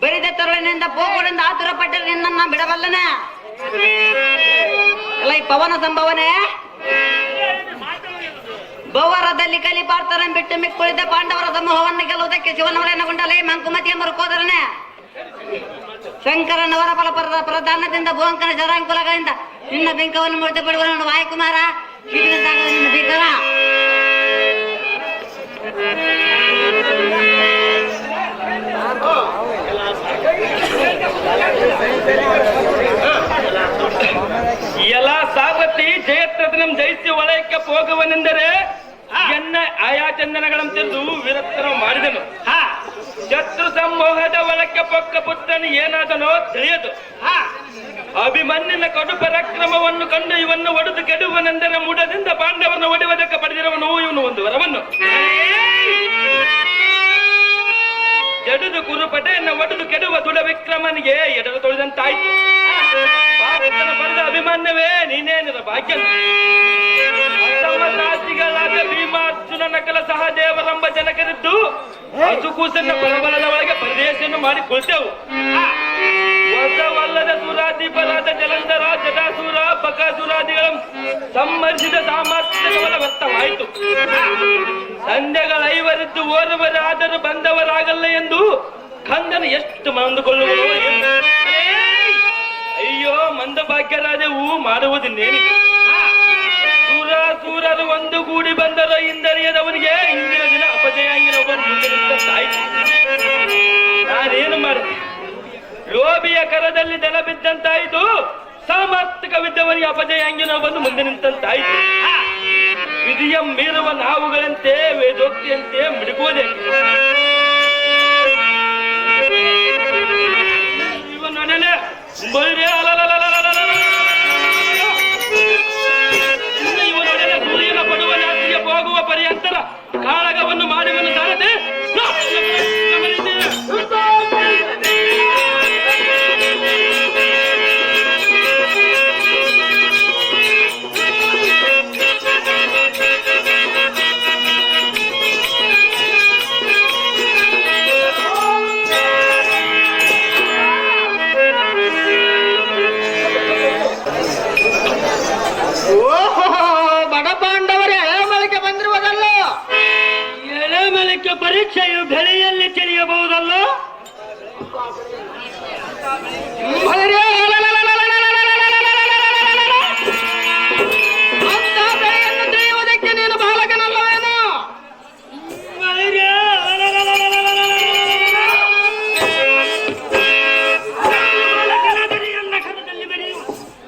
ಬರಿದ ತರುಳಿನಿಂದ ಹೋಗೋಡೆಂದು ಆತುರ ಪಟ್ಟರೆ ನಿನ್ನ ಬಿಡಬಲ್ಲನ. ಎಲ್ಲ ಪವನ ಸಂಭವನೆ ಬಹುವರದಲ್ಲಿ ಕಲಿಪಾರ್ಥನ ಬಿಟ್ಟು ಮಿಕ್ಕುಳಿದ ಪಾಂಡವರ ಸಮೂಹವನ್ನು ಗೆಲ್ಲುವುದಕ್ಕೆ ಶಿವನವರನ್ನಗೊಂಡಲೇ ಮಂಕುಮತಿಯ ಮರುಕೋದರನೆ ಶಂಕರನವರ ಫಲಪರದ ಪ್ರಧಾನದಿಂದ ಭುವಂಕನ ಶರಾಂಕುಲಗಳಿಂದ ನಿನ್ನ ಬಿಂಕವನ್ನು ಮುರಿದುಬಿಡುವ ವಾಯುಕುಮಾರ ನಿನ್ನ ಬಿಂಕರ ಎಲ್ಲ ಸಾವತಿ ಜಯತ್ರದನಂ ಜಯಿಸಿ ಒಳಕ್ಕೆ ಹೋಗುವನೆಂದರೆ ಎನ್ನ ಆಯಾ ಚಂದನಗಳಂತೆಂದು ವಿರಕ್ತನ ಮಾಡಿದನು. ಶತ್ರು ಸಮೂಹದ ಒಳಕ್ಕೆ ಪೊಕ್ಕ ಪುತ್ರನು ಏನಾದನೋ ತಿಳಿಯದು. ಅಭಿಮನ್ಯನ ಕಡು ಪರಾಕ್ರಮವನ್ನು ಕಂಡು ಇವನ್ನು ಒಡೆದು ಕೆಡುವನೆಂದರೆ ಮುಡದಿಂದ ಪಾಂಡವರನ್ನು ಒಡೆಯುವುದಕ್ಕೆ ಪಡೆದಿರುವನು ಇವನು ಒಂದು ವರವನ್ನು. ಜಡುದು ಕುರುಪಟೆಯನ್ನು ಒಡೆದು ಕೆಡುವ ದುಡ ವಿಕ್ರಮನಿಗೆ ಎಡರು ತೊಳೆದಂತಾಯ್ತು. ಪಡೆದ ಅಭಿಮನ್ಯವೇ ನೀನೇನಿರ ಭಾಗ್ಯ. ರಾಶಿಗಳಾದ ಭೀಮಾರ್ಜುನ ನಕಲ ಸಹದೇವರೆಂಬ ಜನಕರಿದ್ದು ಹಸುಕೂಸನ್ನ ಬಲಬಲದ ಒಳಗೆ ಪ್ರದೇಶವನ್ನು ಮಾಡಿ ಕೊಳ್ತೇವು. ಹೊಸವಲ್ಲದ ಸುರಾಧಿಪರಾದ ಜಲಂಧರ ಜಟಾಸುರ ಬಕಾಸುರಾದಿಗಳ ಸಂಹರಿಸಿದ ಸಾಮರ್ಥ್ಯಗಳ ವ್ಯರ್ಥವಾಯಿತು. ಸಂಧ್ಯಗಳೈವರಿದ್ದು ಓರ್ವರಾದರೂ ಬಂದವರಾಗಲ್ಲ ಎಂದು ಕಂದನು ಎಷ್ಟು ಮಂದುಕೊಳ್ಳುವುದು. ಅಯ್ಯೋ ಮಂದಭಾಗ್ಯರಾದವು ಮಾಡುವುದಿನ್ನೇನಿದೆ. ಸೂರರು ಒಂದು ಗೂಡಿ ಬಂದರೋ ಹಿಂದರಿಯದವನಿಗೆ ಇಂದಿನ ದಿನ ಅಪಜಯಾಂಗಿನೊಬ್ಬರು ನಾನೇನು ಮಾಡಿದೆ? ಲೋಭಿಯ ಕರದಲ್ಲಿ ದನ ಬಿದ್ದಂತಾಯಿತು. ಸಾಮರ್ಥ್ಯವಿದ್ದವನಿಗೆ ಅಪಜಯಾಂಗಿನೊಬ್ಬನು ಮುಂದೆ ನಿಂತಂತಾಯಿತು. ವಿಧಿಯ ಮೀರುವ ನಾವುಗಳಂತೆ ವೇದೋಕ್ತಿಯಂತೆ ಮಿಡುಕುವುದೇ. ಇವನೊಡನೆ ಇವನೊಡನೆ ಸೂರ್ಯನ ಪಡುವ ರಾತ್ರಿಯ ಹೋಗುವ ಪರ್ಯಂತರ ಕಾಳಗವನ್ನು ಮಾಡುವನು ಸಾರದೆ ಪರೀಕ್ಷೆಯು ಬೆಳೆಯಲ್ಲಿ ತಿಳಿಯಬಹುದಲ್ಲ. ತಿಳಿಯುವುದಕ್ಕೆ ನೀನು ಬಾಲಕನಲ್ಲವೇನು?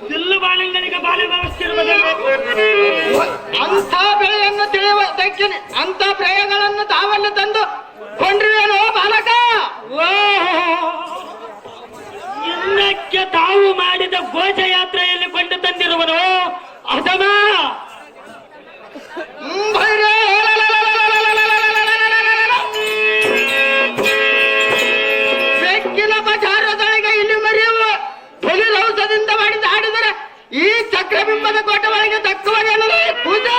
ಬಿಲ್ಲು ಬಾಣಗಳಿಗೆ ಬಾಲ ವ್ಯವಸ್ಥೆ ಅಂಥ ಬೆಳೆಯನ್ನು ತಿಳಿಯುವುದಕ್ಕೆ ಅಂತ ಪ್ರಯೋಗಗಳನ್ನು ತಾವನ್ನು ತಂದು ಕೊಂಡ್ರಿವೇನೋ ಬಾಲಕ? ಇನ್ನಕ್ಕೆ ತಾವು ಮಾಡಿದ ಘೋಷಯಾತ್ರೆಯಲ್ಲಿ ಕೊಂಡು ತಂದಿರುವನು ಅಧಮ. ಬೆಕ್ಕಿನ ಬಜಾರದೊಳಗೆ ಇಲ್ಲಿ ಮರೆಯುವ ಧ್ವನಿರೌಸದಿಂದ ಮಾಡಿದ ಆಡಿದರೆ ಈ ಚಕ್ರಬಿಂಬದ ಕೋಟೆ ಒಳಗೆ ತಕ್ಕುವನೆನ್ನಲೇ ಪೂಜೆ.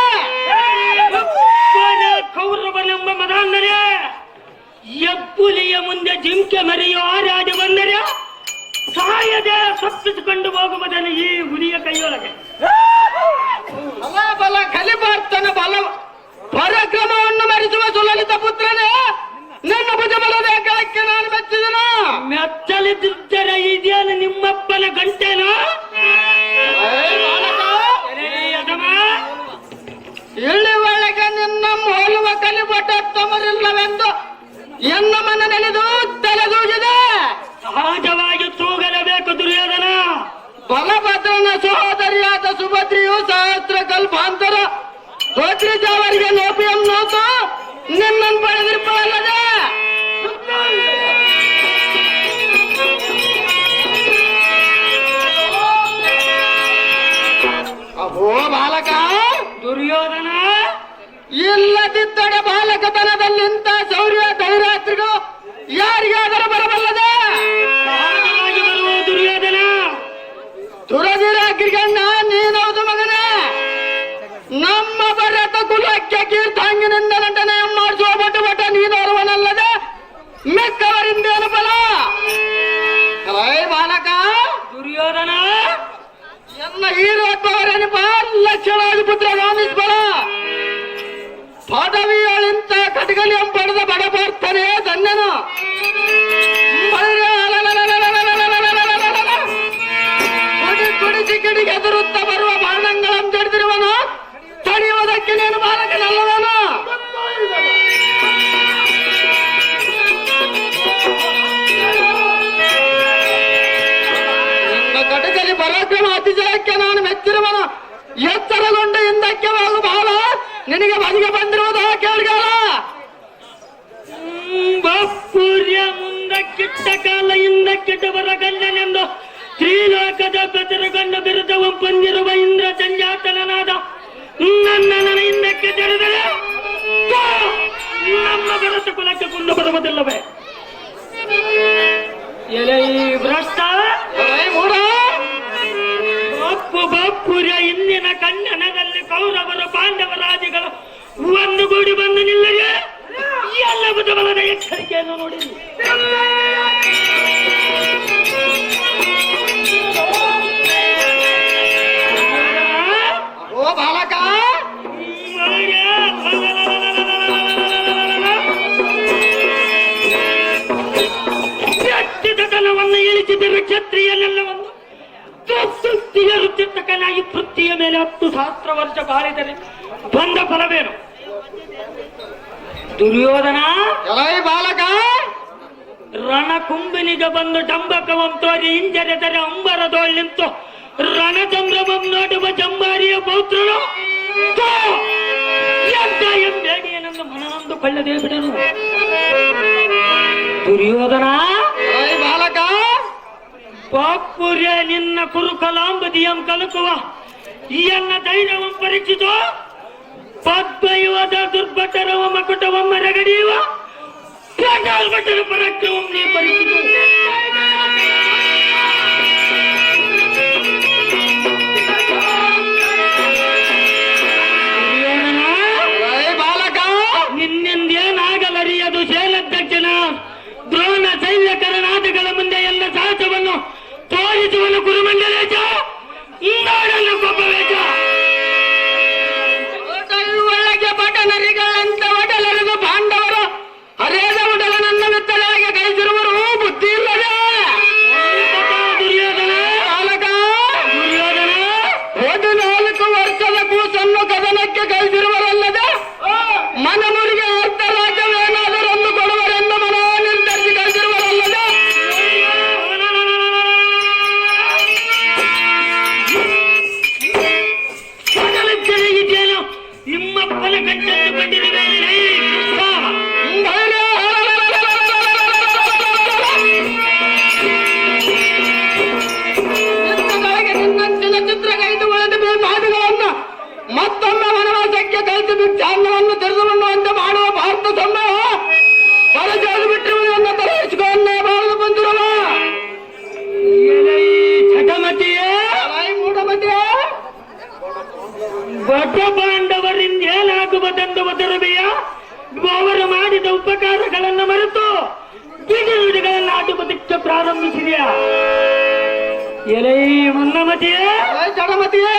ಕೌರವನೆಂಬ ಮದಾಂದರೆ ಎಬ್ಬುಲಿಯ ಮುಂದೆ ಜಿಂಕೆ ಮರೆಯೋ ಆರಾಡಿ ಬಂದರೆ ಸಾಯದೆ ಸಪ್ಪಿಸಿಕೊಂಡು ಹೋಗುವುದನ್ನು ಈ ಹುಲಿಯ ಕೈಯೊಳಗೆ. ಬಲ ಕಲಿಪಾರ್ತನ ಬಲ ಪರಾಕ್ರಮವನ್ನು ಮರೆಸುವ ಸುಲಲಿತ ಪುತ್ರನೇ, ನನ್ನ ಭುಜಬಲದ ಕೆಳಕ್ಕೆ ನಾನು ಮೆಚ್ಚಿದನು. ಮೆಚ್ಚಲಿದ್ದರೆ ಇದೇನು ನಿಮ್ಮಪ್ಪನ ಗಂಟೆನೋ? ಇಲ್ಲಿ ಒಳಗೆ ನಿನ್ನ ಹೋಲುವ ಕಲಿಪಟ ತಮರಿಲ್ಲವೆಂದು ಎನ್ನ ಮನ ನೆನೆದು ತಲೆದೂಗಿದೆ. ಸಹಜವಾಗಿ ತೂಗಲೇಬೇಕು ದುರ್ಯೋಧನ. ಬಲಭದ್ರನ ಸಹೋದರಿಯಾದ ಸುಭದ್ರಿಯು ಸಹಸ್ರ ಕಲ್ಪಾಂತರ ಗೋತ್ರಿಜಾವರಿಗೆ ಲೋಪಿಯಂ ನೋತು ನಿನ್ನನ್ನು ಪಡೆದಿರ್ಪಲ್ಲದೆ. ಅಹೋ ಬಾಲಕ ದುರ್ಯೋಧನ, ಇಲ್ಲದಿದ್ದರೆ ಬಾಲಕತನದಲ್ಲಿಂತ ಶೌರ್ಯ ಧೈರ್ಯಾತ್ರಿಗೂ ಯಾರಿಗಾದರೂ ಬರಬಲ್ಲದೆ? ಬರುವ ದುರ್ಯೋಧನ ದುರದಿರಾಗ್ರಿಗಣ್ಣ ನೀನೌದು ಮಗನೇ. ನಮ್ಮ ಭರತ ಕುಲಕ್ಕೆ ಕೀರ್ತಾಂಗಿನಿಂದ ನಟನೆ ಮಾಡಿಸುವ ಬಟ ನೀನೋರ್ವನಲ್ಲದೆ ಮಿಕ್ಕವರಿಂದೇನು ಬಲ? ಬಾಲಕ ದುರ್ಯೋಧನ, ಎನ್ನ ಹೀರೋತ್ವವರೇನು ದಕ್ಷಿಣಾಧಿಪುತ್ರ ರಾಮೇಶ್ವರ ಪದವಿಯಳಿಂತ ಕಟಗಲಿಯಂ ಪಡೆದ ಬಡಪಾರ್ಥನೆ ಧನ್ಯನು. ಕುಡಿಸಿ ಕಿಡಿಗೆ ಎದುರುತ್ತ ಬರುವ ಬಾಣಂಗಳಂ ಜಡಿದಿರುವನು ತಡೆಯುವುದಕ್ಕೆ ನೀನು ಬಾಲಕನಲ್ಲವನು. ಕಟಗಲಿ ಪರಾಕ್ರಮ ಅತಿಶಯಕ್ಕೆ ನಾನು ಮೆಚ್ಚಿರುವನು. ಎತ್ತರಗೊಂಡ ಹಿಂದಕ್ಕೆ ಹೋಗು ಬಾಲ, ನಿನಗೆ ಬದಿಗೆ ಬಂದಿರುವುದ ಕೇಳ್ಗಾಲ. ಬಾಪೂರ್ಯ ಮುಂದಕ್ಕಿಟ್ಟ ಕಾಲ ಹಿಂದಕ್ಕಿಟ್ಟವರ ಗಂಡನೆಂದು ಶ್ರೀಲೋಕದ ಬೆದರುಗೊಂಡ ಬಿರುದವು ಬಂದಿರುವ ಇಂದ್ರ ಸಂಜಾತನಾದ ನನ್ನ ಹಿಂದಕ್ಕೆ ತೆರೆದರೆ ನಮ್ಮ ಭರತ ಕುಲಕ್ಕೆ ಕುಂದು ಬರುವುದಿಲ್ಲವೇ? ಎಲೈ ಭ್ರಷ್ಟ ಮೂಢ, ಬಾಪೂರ್ಯ ಇಂದಿನ ಕನ್ನಡದಲ್ಲಿ ಕೌರವರು ಪಾಂಡವರಾದಿಗಳು ಒಂದುಗೂಡಿ ಬಂದು ನಿಲ್ಲಗೆ ಎಲ್ಲ ಬುಧಬಲದ ಎಚ್ಚರಿಕೆಯನ್ನು ನೋಡಿರಿ. ಓ ಬಾಲಕ, ವ್ಯಕ್ತಿತನವನ್ನು ಇಳಿಸಿದರೆ ಕ್ಷತ್ರಿಯನೆಲ್ಲವನ್ನು ಋತ್ಯತಕನಾಗಿ ಪೃಥ್ವಿಯ ಮೇಲೆ 10 ಸಹಸ್ರ ವರ್ಷ ಬಾಳಿದರೆ ಬಂದ ಫಲವೇನು? ದುರ್ಯೋಧನ ಎಲೈ ಬಾಲಕ, ರಣಕುಂಬಿನಿಗೆ ಬಂದು ಡಂಬಕವಂ ತೋರಿ ಹಿಂಜರೆದರೆ ಅಂಬರದೋಳ್ ನಿಂತು ರಣಚಂದ್ರವಂ ನೋಡುವ ಜಂಬಾರಿಯ ಪೌತ್ರನು ಎಂತ ಎಂಬೇಡಿಯನೆಂದು ಮನನೊಂದು ಕೊಳ್ಳದೆ ಬಿಡನು. ದುರ್ಯೋಧನ ಎಲೈ ಬಾಲಕ, ಬಾಪುರ್ಯ ನಿನ್ನ ಕುರುಕಲಾಂಬದಿಯಂ ಕಲಕುವ ಎನ್ನ ಧೈರ್ಯವಂ ಪರೀಕ್ಷಿತು. ಪದ್ಮಯುವದ ದುರ್ಭಟರವ ಮಕುಟವಂ ಮರಗಡಿಯುವ ಭಟರ ಪರಾಕ್ರಮಂ ನೀ ಪರೀಕ್ಷಿತು. ಎಲೈ ಬಾಲಕ, ನಿನ್ನಿಂದೇನಾಗಲರಿಯದು ಶೈಲಧ್ಯಕ್ಷನ ದ್ರೋಣ ಶೈಲ್ಯಕರ ನಾಟಗಳ ಮುಂದೆ ಎಲ್ಲ ಸಾಹಸವನ್ನು ತೋರಿಸುವನು ಕುರುಮಂಡಲೇಶ ನಾಡನ್ನು ಕೊಬ್ಬವೇಶ. ಒಳಗೆ ಬಟನರಿಗಳಂತ ಒಡಲರಿದು ಪಾಂಡವರು ಹರಿಯದ ಉಡಲನನ್ನು ವಿತ್ತಲಾಗಿ ಕಳಿಸಿರುವರು ಬುದ್ಧಿ ಇಲ್ಲದೆ. ದುರ್ಯೋಧನ ಬಾಲಕ, ದುರ್ಯೋಧನ 14 ವರ್ಷದ ಕೂಸನ್ನು ಕದನಕ್ಕೆ ಕಳಿಸಿರುವರಲ್ಲದೆ ಮನಮುರಿಗೆ ಅರ್ಧ ರಾಜ್ಯವೇನಾದರೊಂದು ಕೊಡುವರೆಂದು ಮನ ನಿರ್ಧರಿಸಿ ಕಳಿಸಿರುವರಲ್ಲದೆ. ಇದೆಯೇನು ನಿಮ್ಮಪ್ಪನ ಗಂಟನ್ನು ಕಂಡಿರುವೆ ನಿನ್ನಂಚಿನ ಚಿತ್ರಗೈದು ಉಳಿದ ಮಾತುಗಳನ್ನು ಮತ್ತೊಮ್ಮೆ ವನವಾಸಕ್ಕೆ ಕಲಿತು ಬಿಟ್ಟು ಅನ್ನವನ್ನು ತೆರೆದುಕೊಳ್ಳುವಂತೆ ಮಾಡುವ ಭಾರತ ಸಮಯ ಹೊರಜಾದು ಬಿಟ್ಟಿರುವುದನ್ನು ತಲೆಯಿಸಿಕೊಂಡೇ ಬಾಳಲು ಬಂದಿರುವ ಚಟಮತಿಯೇ ಮೂಢಮತಿಯೇ. ಬಡ ಪಾಂಡವರಿಂದ ಏನಾಗುವುದೆಂದು ಒದರುವೆಯ? ಅವರು ಮಾಡಿದ ಉಪಕಾರಗಳನ್ನು ಮರೆತು ಬಿಡಿಗಳನ್ನು ಆಡುವುದಕ್ಕೆ ಪ್ರಾರಂಭಿಸಿದೆಯಾ? ಎಲೈ ಮುನ್ನಮತಿಯೇ, ಜಡಮತಿಯೇ,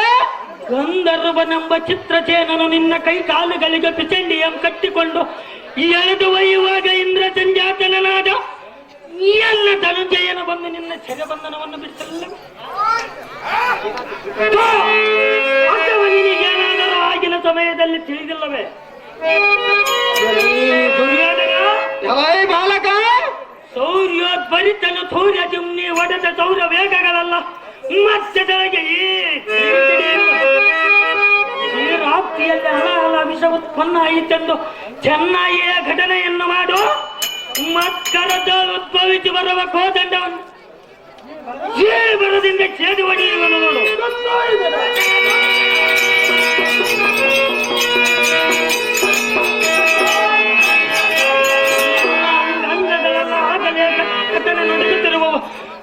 ಗಂಧರ್ವನೆಂಬ ಚಿತ್ರಚೇನನು ನಿನ್ನ ಕೈ ಕಾಲುಗಳಿಗೆ ಪಿಚಂಡಿಯಂ ಕಟ್ಟಿಕೊಂಡು ಎಳೆದು ಒಯ್ಯುವಾಗ ಇಂದ್ರ ಸಂಜಾತನಾದ ಎಲ್ಲ ಧನುಂಜಯನ ಬಂದು ನಿನ್ನ ಸೆರೆಬಂಧನವನ್ನು ಬಿಡಿಸಲಿಲ್ಲ. ಅಥವಾ ನಿನಗೇನಾದರೂ ಆಗಿನ ಸಮಯದಲ್ಲಿ ತಿಳಿದಿಲ್ಲವೇ? ದುರ್ಯೋಧನ ಎಲೈ ಬಾಲಕ, ಸೌರ್ಯೋದ್ಭರಿತನು ಸೂರ್ಯ ಜುಮ್ನಿ ಒಡೆದ ಸೌರ ವೇಗಗಳಲ್ಲ ಮಧ್ಯದೊಳಗೆ ಈ ರಾತ್ರಿಯಲ್ಲಿ ಹಲ ವಿಷ ಉತ್ಪನ್ನ ಆಯಿತೆಂದು ಚೆನ್ನಾಗಿಯೇ ಘಟನೆಯನ್ನು ಮಾಡು. ಮಕ್ಕಳದ ಉದ್ಭವಿಸಿ ಬರುವ ಕೋದಂಡವನ್ನು ಬರದಿಂದ ಛೇದಿ ಹೊಡೆಯುವನು ನೋಡು. ಆಗಲೇ ಕಥನೆ ನಡೆಸುತ್ತಿರುವ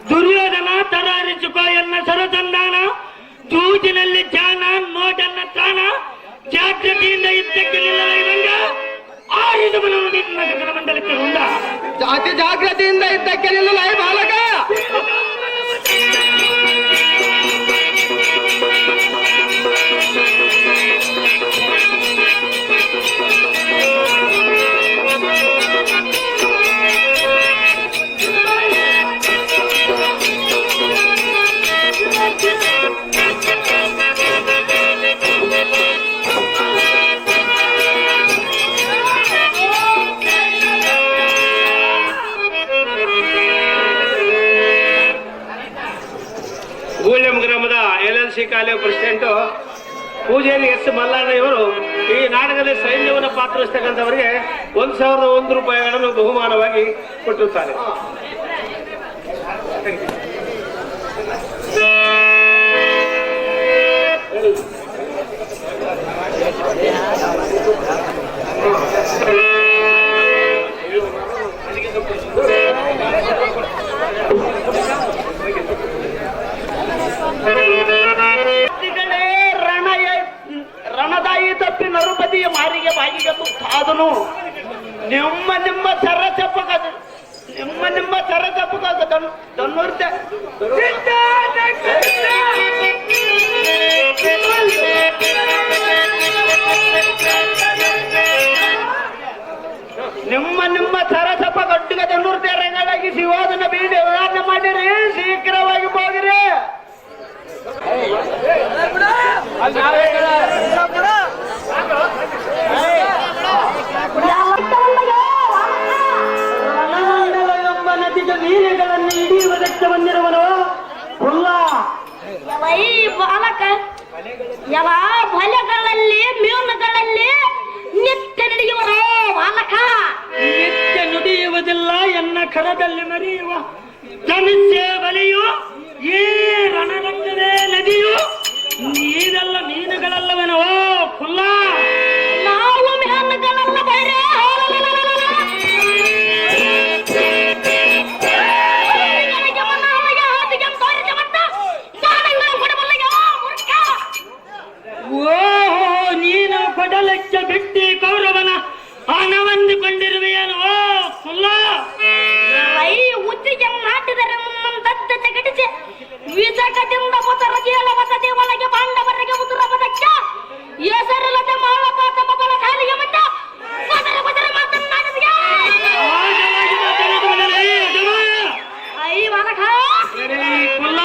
ದುರ್ಯೋಧನ ತರಾರಿಸಿಕೋ ಎನ್ನ ಸರಸಂಧಾನ ಜೂಜಿನಲ್ಲಿ ಜಾನ ನೋಟನ್ನ ತ್ರಾಣ ಜಾಗೃತಿಯಿಂದ ಯುದ್ಧಕ್ಕೆ ನಿಲ್ಲದಂಗ ಆಯುಧವನ್ನು ನಿನ್ನ ಗಗನ ಮಂಡಲಕ್ಕೆ ಹೊಂದ ಅತಿ ಜಾಗ್ರತೆಯಿಂದ ಇದ್ದಕ್ಕೆ ನಿಲ್ಲಲೇ ಬಾಲಕ. ಪ್ರೆಸಿಡೆಂಟ್ ಪೂಜಾರಿ ಎಸ್ ಮಲ್ಲಣ್ಣ ಇವರು ಈ ನಾಟಕದಲ್ಲಿ ಸೈನ್ಯವನ್ನು ಪಾತ್ರವಹಿಸ್ತಕ್ಕಂಥವರಿಗೆ 1,001 ರೂಪಾಯಿಗಳನ್ನು ಬಹುಮಾನವಾಗಿ ಕೊಟ್ಟಿರುತ್ತಾರೆ. ರಣದಾಯಿ ತಪ್ಪಿ ನರುಪತಿಯ ಮಾರಿಗೆ ಬಾಯಿಗೆ ತುತ್ತಾದನು. ನಿಮ್ಮ ಸರ ಚಪ್ಪಕದು ನಿಮ್ಮ ಸರ ಚಪ್ಪಕ ದನ್ನೂರ್ತೆ ನಿಮ್ಮ ಸರಸಪ್ಪ ಗಟ್ಟಿಗೆ ದನ್ನೂರ್ತೆ ರಂಗಳಾಗಿ ಶಿವಾದನ ಬೀದಿ ಉದಾಹರಣೆ ಮಾಡಿರಿ. ಶೀಘ್ರವಾಗಿ ಹೋಗಿರಿ. ಎಂಬ ನದಿಗೆ ಮೀನುಗಳನ್ನು ಹಿಡಿಯುವುದಕ್ಕೆ ಬಂದಿರುವನು ಹುಲ್ಲ. ಬಾಲಕ ಎಲ್ಲ ಬಲೆಗಳಲ್ಲಿ ಮೀನುಗಳಲ್ಲಿ ನಿತ್ಯ ನಡೆಯುವರು ಬಾಲಕ. ನಿತ್ಯ ನುಡಿಯುವುದಿಲ್ಲ ಎನ್ನ ಕರದಲ್ಲಿ ಮರೆಯುವ ಧನುಷ್ಯ ಬಲಿಯು ಈ ರಣರಂಗವೇ ನದಿಯು ನೀನೆಲ್ಲ ಮೀನುಗಳಲ್ಲವೇನೋ ಫುಲ್ಲ. ನಾವು ಮೀನುಗಳಲ್ಲ ಬೈರೆ ಓಹೋ, ನೀನು ಕೊಡಲಕ್ಕೆ ಬಿಟ್ಟಿ ಕೌರವನ ಹಣವಂದುಕೊಂಡಿರುವೆಯೇನೋ ಫುಲ್ಲ. ಉಚ್ಚಿಗೆ ನಾಟಿದರೆ ದತ್ತ ತೆಗಡಿಸಿ ವಿಸಕದಿಂದ ಮುದರ ಜೀಲ ವಸತಿ ಒಳಗೆ ಬಾಂಡವರಿಗೆ ಉದುರ ಬದಕ್ಕ ಹೆಸರಿಲ್ಲದೆ ಮಾಲಪಾತ ಮಗಳ ಸಾಲಿಗೆ ಮಟ್ಟ ಬದರ ಬದರ ಮಾತನಾಡಿದ್ಯಾ ಐ ವನಕ ಫುಲ್ಲ.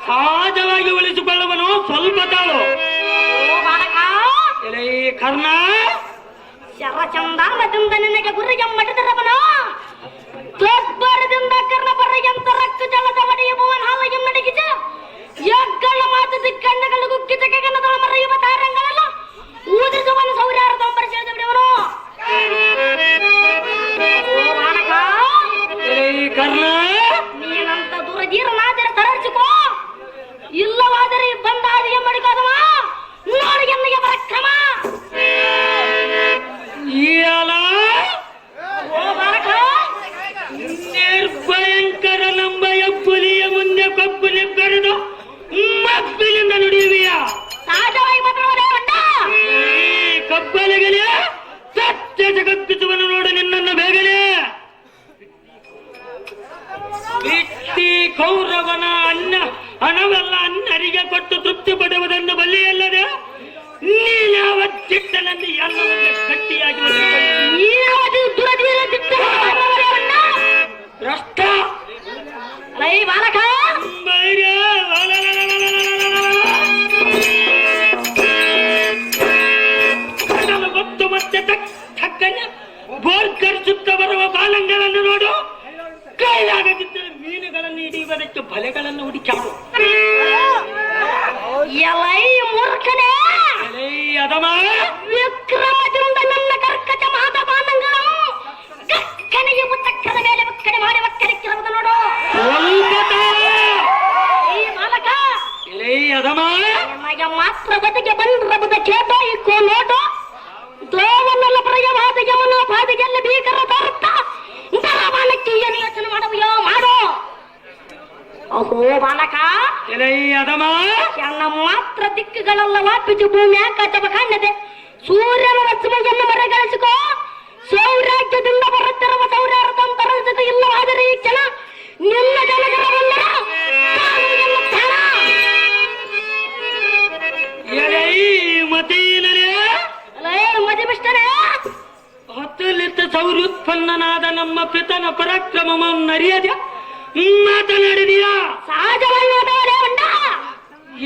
ಸಹಜವಾಗಿ ಉಳಿಸಿಕೊಳ್ಳುವನು ಸ್ವಲ್ಪ ತಾಳು. ಕರ್ಣ ಶರಚಂದಾನದಿಂದ ನಿನಗೆ ಗುರಿಗೆ ಮಡಿದರವನ ದೊಡ್ಡರಿಂದ ಕರ್ಣ ಬರೆಯಂತ ರಕ್ತ ಜಲದ ಮಡಿಯುವವನ ಹಾಲಿಗೆ ನಡಗಿದ ಯಗ್ಗಳ ಮಾತು ದಿಕ್ಕಣ್ಣಗಳು ಗುಗ್ಗಿದ ಗಗನದೊಳ ಮರೆಯುವ ತಾರಂಗಳೆಲ್ಲ ಊದಿಸುವನು ಸೌರ್ಯಾರದ ಪರಿಚಯದ ಬಿಡುವನು. ಕರ್ಣ ನೀನಂತ ದುರಜೀರನಾದರೆ ತರಚಿಕೋ, ಇಲ್ಲವಾದರೆ ಬಂದಾದಿಗೆ ಮಡಿಕೋದವ ನೋಡಿ ಎಲ್ಲಿಗೆ ಬರಕ್ರಮ. ನಿರ್ಭಯಂಕರ ನಂಬಯ ಪುಲಿಯ ಮುಂದೆ ಕಪ್ಪು ನಿಬ್ಬೆರೆದು ಮಬ್ಬಿಲಿಂದ ನುಡಿಯುವಿಯ ಸಹಜವಾಗಿ ಮಾತಾಡುವುದೇ ಕಬ್ಬಲಿಗಲೇ ಸತ್ಯ ಜಗತ್ತಿಸುವನು ನೋಡು ನಿನ್ನನ್ನು ಬೇಗನೆ. ಬಿಟ್ಟಿ ಕೌರವನ ಹಣವೆಲ್ಲ ಅನ್ನರಿಗೆ ಕೊಟ್ಟು ತೃಪ್ತಿ ಪಡುವುದನ್ನು ಬಲ್ಲಿಯಲ್ಲದೆ ನೀನಾವ ಚಿಟ್ಟನಲ್ಲಿ ಎಲ್ಲವನ್ನ ಗಟ್ಟಿಯಾಗಿ ಭ್ರಷ್ಟ ಬಾಲಕ ಗೊತ್ತು ಮತ್ತೆ ತಕ್ಕನೆ ಬೋರ್ಕರಿಸುತ್ತ ಬರುವ ಬಾಲಂಗಳನ್ನು ನೋಡು. ಕೈಲಾಗದಿದ್ದರೆ ಮೀನುಗಳನ್ನು ಹಿಡಿಯುವುದಕ್ಕೆ ಬಲೆಗಳನ್ನು ಹುಡುಕಾಡು. ಎಲೈ ಮೂರ್ಖನೇ, ಅದಮ ವಿಕ್ರಮದಿಂದ ನನ್ನ ಕರ್ಕಟ ಮಾದ ಬಾಲಂಗಳು ಕಕ್ಕನಿಗೆ ಮುತ್ತಕ್ಕದ ಮೇಲೆ ಒಕ್ಕಡೆ ಮಾಡಿ ಒಕ್ಕರಿಕ್ಕಿರುವುದು ನೋಡು. ಈ ಬಾಲಕ ಅದಮ ನಮಗೆ ಮಾತ್ರ ಬದಿಗೆ ಬಂದಿರಬುದ ಕೇಟ ಇಕ್ಕೋ ನೋಡು. ದೇವನ್ನೆಲ್ಲ ಪ್ರಯವಾದ ಯಮನ ಬಾದಿಗೆಲ್ಲ ಭೀಕರ ಬರ್ತ ಬಾಲಕ್ಕೆ ಏನು ಯೋಚನೆ ಮಾಡುವೆಯೋ ಮಾಡು. ಅಹೋ ಬಾಲಕ ಅದಮ ಎನ್ನ ಮಾತ್ರ ದಿಕ್ಕುಗಳೆಲ್ಲ ವಾಪಿಸಿ ಭೂಮಿ ಆಕಾಶ ಕಾಣದೆ ಸೂರ್ಯನ ರಶ್ಮಿಯನ್ನು ಮರೆಗಳಿಸಿಕೋ. ಸೌರಾಜ್ಯದಿಂದ ಬರುತ್ತಿರುವ ಸೌರ್ಯಾರದಂತರ ಇಲ್ಲವಾದರೆ ಈ ಜನ ನಿನ್ನ ಜನಗರ ಬಂದರ ಮದಿಬಿಷ್ಟನೇ ಹೊತ್ತಲಿತ್ತ ಸೌರುತ್ಪನ್ನನಾದ ನಮ್ಮ ಪಿತನ ಪರಾಕ್ರಮ ನರಿಯದ ಮಾತನಾಡಿದೀಯಾ? ಸಹಜವಾಗಿ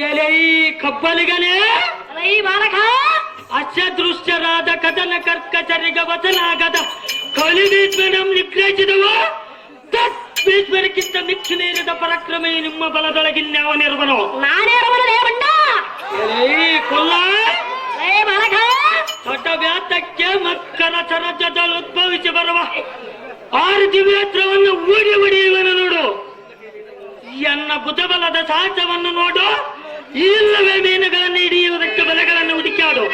ಎಲೆ ಕಬ್ಬಲಿಗಲೇ ಬಾಲಕ ಅಸದೃಶ್ಯರಾದ ಕದನ ಕರ್ಕಚರಿಗ ವಚನಾಗದ ಕಲಿಬೀಜ್ವರಂ ನಿಗ್ರಹಿಸಿದವ ಭೀಷ್ಮರಿಗಿಂತ ಮಿಕ್ಕಿನೇರಿದ ಪರಾಕ್ರಮಿ ನಿಮ್ಮ ಬಲದೊಳಗಿನ್ಯಾವನಿರುವನು. ನಾನೇ ಬಣ್ಣ ಕೊಲ್ಲ ಮಲಗ ದೊಡ್ಡ ವ್ಯಾತಕ್ಕೆ ಮಕ್ಕಳ ಚರಜದಲ್ಲಿ ಉದ್ಭವಿಸಿ ಬರುವ 6 ದಿವ್ಯಾಸ್ತ್ರವನ್ನು ಊಡಿ ಹೊಡೆಯುವನು ನೋಡು. ಎನ್ನ ಬುಧಬಲದ ಸಾಹಸವನ್ನು ನೋಡು. ಇಲ್ಲವೇ ಮೀನುಗಳನ್ನು ಹಿಡಿಯುವುದಕ್ಕೆ ಬಲೆಗಳನ್ನು ಹುಡುಕಾಡು.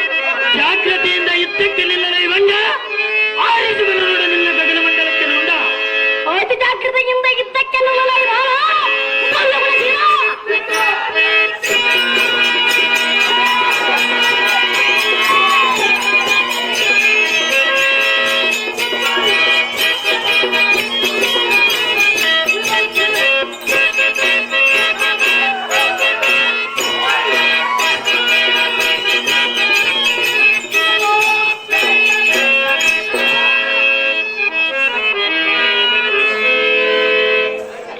ಜಾಗ್ರತೆಯಿಂದ ಯುದ್ಧಕ್ಕೆ ನಿಲ್ಲಲೇ ಇವಂಗ ಆರಿಸುವನು ನೋಡು ನಿನ್ನ ಗಗನ ಮಂಡಲಕ್ಕೆ ನೋಡ. ಅತಿ ಜಾಗೃತೆಯಿಂದ ಯುದ್ಧಕ್ಕೆ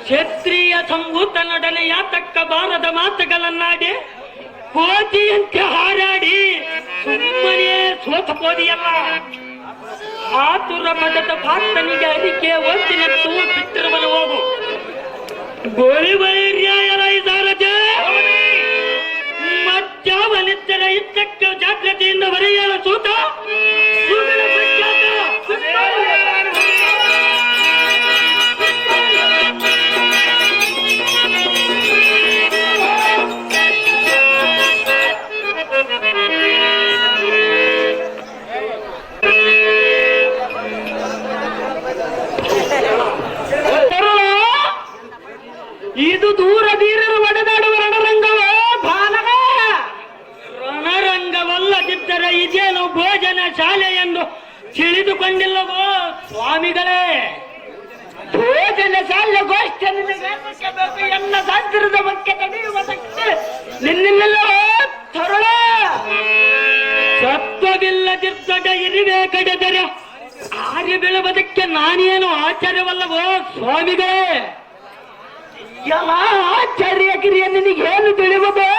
ಕ್ಷತ್ರಿಯ ಸಂಭೂತನೊಡನೆ ಯಾತಕ್ಕ ಬಾರದ ಮಾತುಗಳನ್ನಾಡಿ ಕೋತಿಯಂತೆ ಹಾರಾಡಿ ಸುಮ್ಮನೆ ಸೋತ ಕೋದಿಯಲ್ಲ. ಆತುರ ಮಠದ ಭಕ್ತನಿಗೆ ಅರಿಕೆ ಒತ್ತಿನತ್ತು ಬಿಟ್ಟಿರುವನು ಹೋಗು. ಗೋಳಿ ವೈರ್ಯಾಯರಾಯಿಸಾರದೆ ಮಧ್ಯಾವನಿತ್ತರ ಇದ್ದಕ್ಕೆ ಜಾಗ್ರತೆಯಿಂದ ಬರೆಯಲು ಸೂತ ಸುಗಣ ಪ್ರಖ್ಯಾತ. ಇದು ದೂರ ಧೀರರು ಒಡೆದಾಡುವ ರಣರಂಗವೋ ಬಾಲಕ. ರಣರಂಗವಲ್ಲದಿದ್ದರೆ ಇದೇನು ಭೋಜನ ಶಾಲೆ ಎಂದು ತಿಳಿದುಕೊಂಡಿಲ್ಲವೋ ಸ್ವಾಮಿಗಳೇ? ಭೋಜನ ಶಾಲೆ ಗೋಷ್ಠಿಯನ್ನು ಬೇಕು ಎನ್ನ ಶಾಸ್ತ್ರದ ಬಗ್ಗೆ ತಡೆಯುವುದಕ್ಕೆ ನಿನ್ನೆಲ್ಲವೋ ತರುಳ. ಸತ್ವವಿಲ್ಲದಿದ್ದ ಇರುವೆ ಕಡೆದರೆ ಆರ್ಯ ಬೀಳುವುದಕ್ಕೆ ನಾನೇನು ಆಚಾರ್ಯವಲ್ಲವೋ ಸ್ವಾಮಿಗಳೇ? ಎಲ್ಲ ಆಚಾರ್ಯಗಿರಿಯ ನಿನಗೇನು ತಿಳಿಯುವುದು?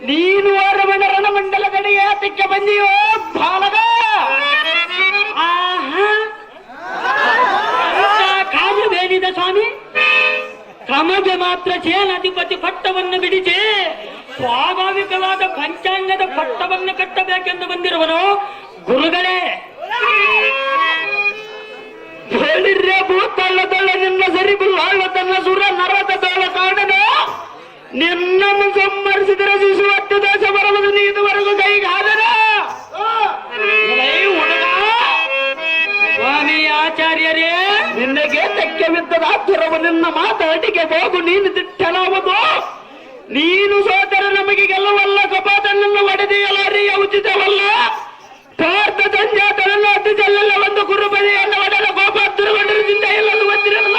ನೀನು ಅರಮಣ ರಣಮಂಡಲದಡಿ ಯಾತಕ್ಕೆ ಬಂದಿಯೋ ಬಾಲಕ? ಕಾರ್ಯವೇನಿದೆ ಸ್ವಾಮಿ? ತಮಗೆ ಮಾತ್ರ ಸೇನಾಧಿಪತಿ ಪಟ್ಟವನ್ನು ಬಿಡಿಸಿ ಸ್ವಾಭಾವಿಕವಾದ ಪಂಚಾಂಗದ ಪಟ್ಟವನ್ನು ಕಟ್ಟಬೇಕೆಂದು ಬಂದಿರುವನು ಗುರುಗಳೇ. ಹೇಳಿರ್ರೆ ಭೂತಳ್ಳದೊಳ್ಳ ನಿನ್ನ ಸರಿಬುಲ್ಲಾಳ ತನ್ನ ಸುರ ನರದ ದೋಳ ಕಾಣದ ನಿನ್ನನ್ನು ಸಂಹರಿಸಿದರೆ ಶಿಶುವಟ್ಟು ದೋಷ ಬರುವುದು ನೀದುವರೆಗೂ ಕೈಗಾದರ. ಸ್ವಾಮಿ ಆಚಾರ್ಯರೇ, ನಿನ್ನಗೆ ತೆಕ್ಕೆವಿದ್ದದ ಆತುರವು ನಿನ್ನ ಮಾತಾಟಿಗೆ ಹೋಗು. ನೀನು ದಿಟ್ಟಲಾವುದು. ನೀನು ಸೋದರ ನಮಗೆ ಗೆಲ್ಲವಲ್ಲ. ಕಪಾತನನ್ನು ಒಡೆದಿಯಲಾರಿಯ ಉಚಿತವಲ್ಲ. ಪಾರ್ಥ ಸಂಜಾತನನ್ನು ಅತಿ ಜಲ್ಲೆಲ್ಲ ಒಂದು ಕುರುಬದಿಯನ್ನು ಒಡೆದ ಕೋಪ ತಿರುಗಡರಿಂದ ಎಲ್ಲರೂ ಒತ್ತಿರಲ್ಲ.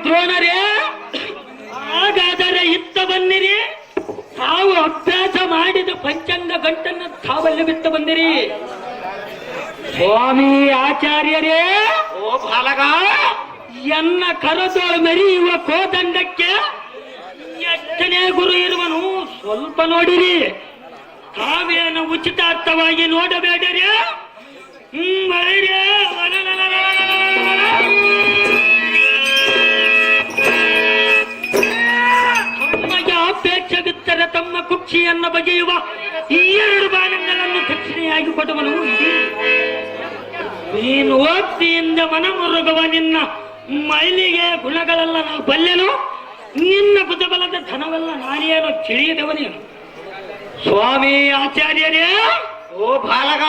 ದ್ರೋಣರೇ, ಹಾಗಾದರೆ ಇತ್ತ ಬನ್ನಿರಿ. ತಾವು ಅಭ್ಯಾಸ ಮಾಡಿದ ಪಂಚಾಂಗ ಗಂಟನ್ನು ತಾವಲ್ಲಿ ಬಿಟ್ಟು ಬಂದಿರಿ. ಸ್ವಾಮಿ ಆಚಾರ್ಯರೇ, ಓ ಬಾಲಕ, ಎನ್ನ ಕರದೋಳು ಮೆರೆಯುವ ಕೋದಂಡಕ್ಕೆ ಎಷ್ಟನೇ ಗುರು ಇರುವನು ಸ್ವಲ್ಪ ನೋಡಿರಿ. ತಾವೇನು ಉಚಿತಾರ್ಥವಾಗಿ ನೋಡಬೇಡರಿ. ತಮಗೆ ಅಪೇಕ್ಷವಿದ್ದರೆ ತಮ್ಮ ಕುಕ್ಷಿಯನ್ನು ಬಗೆಯುವ ಈ 2 ಬಾಣಗಳನ್ನು ದಕ್ಷಿಣೆಯಾಗಿ ಕೊಡುವನು. ನೀನು ಓದ್ತಿಯಿಂದ ಮನಮುರುಗುವ ನಿನ್ನ ಮೈಲಿಗೆ ಗುಣಗಳೆಲ್ಲ ನಾವು ಬಲ್ಲೆನು. ನಿನ್ನ ಬುದ್ಧಬಲದ ಧನವೆಲ್ಲ ನಾನೇನು ತಿಳಿಯದವನೇನು. ಸ್ವಾಮಿ ಆಚಾರ್ಯರೇ, ಓ ಬಾಲಕ,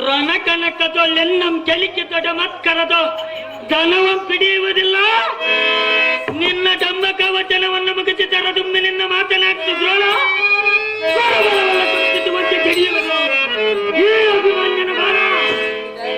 ರಣಕನಕದೊಳ್ಳೆನ್ನಂ ಕೆಲಿಕೆ ದೊಡ್ಡ ಮತ್ಕರದು ಧನವಂ ಪಿಡಿಯುವುದು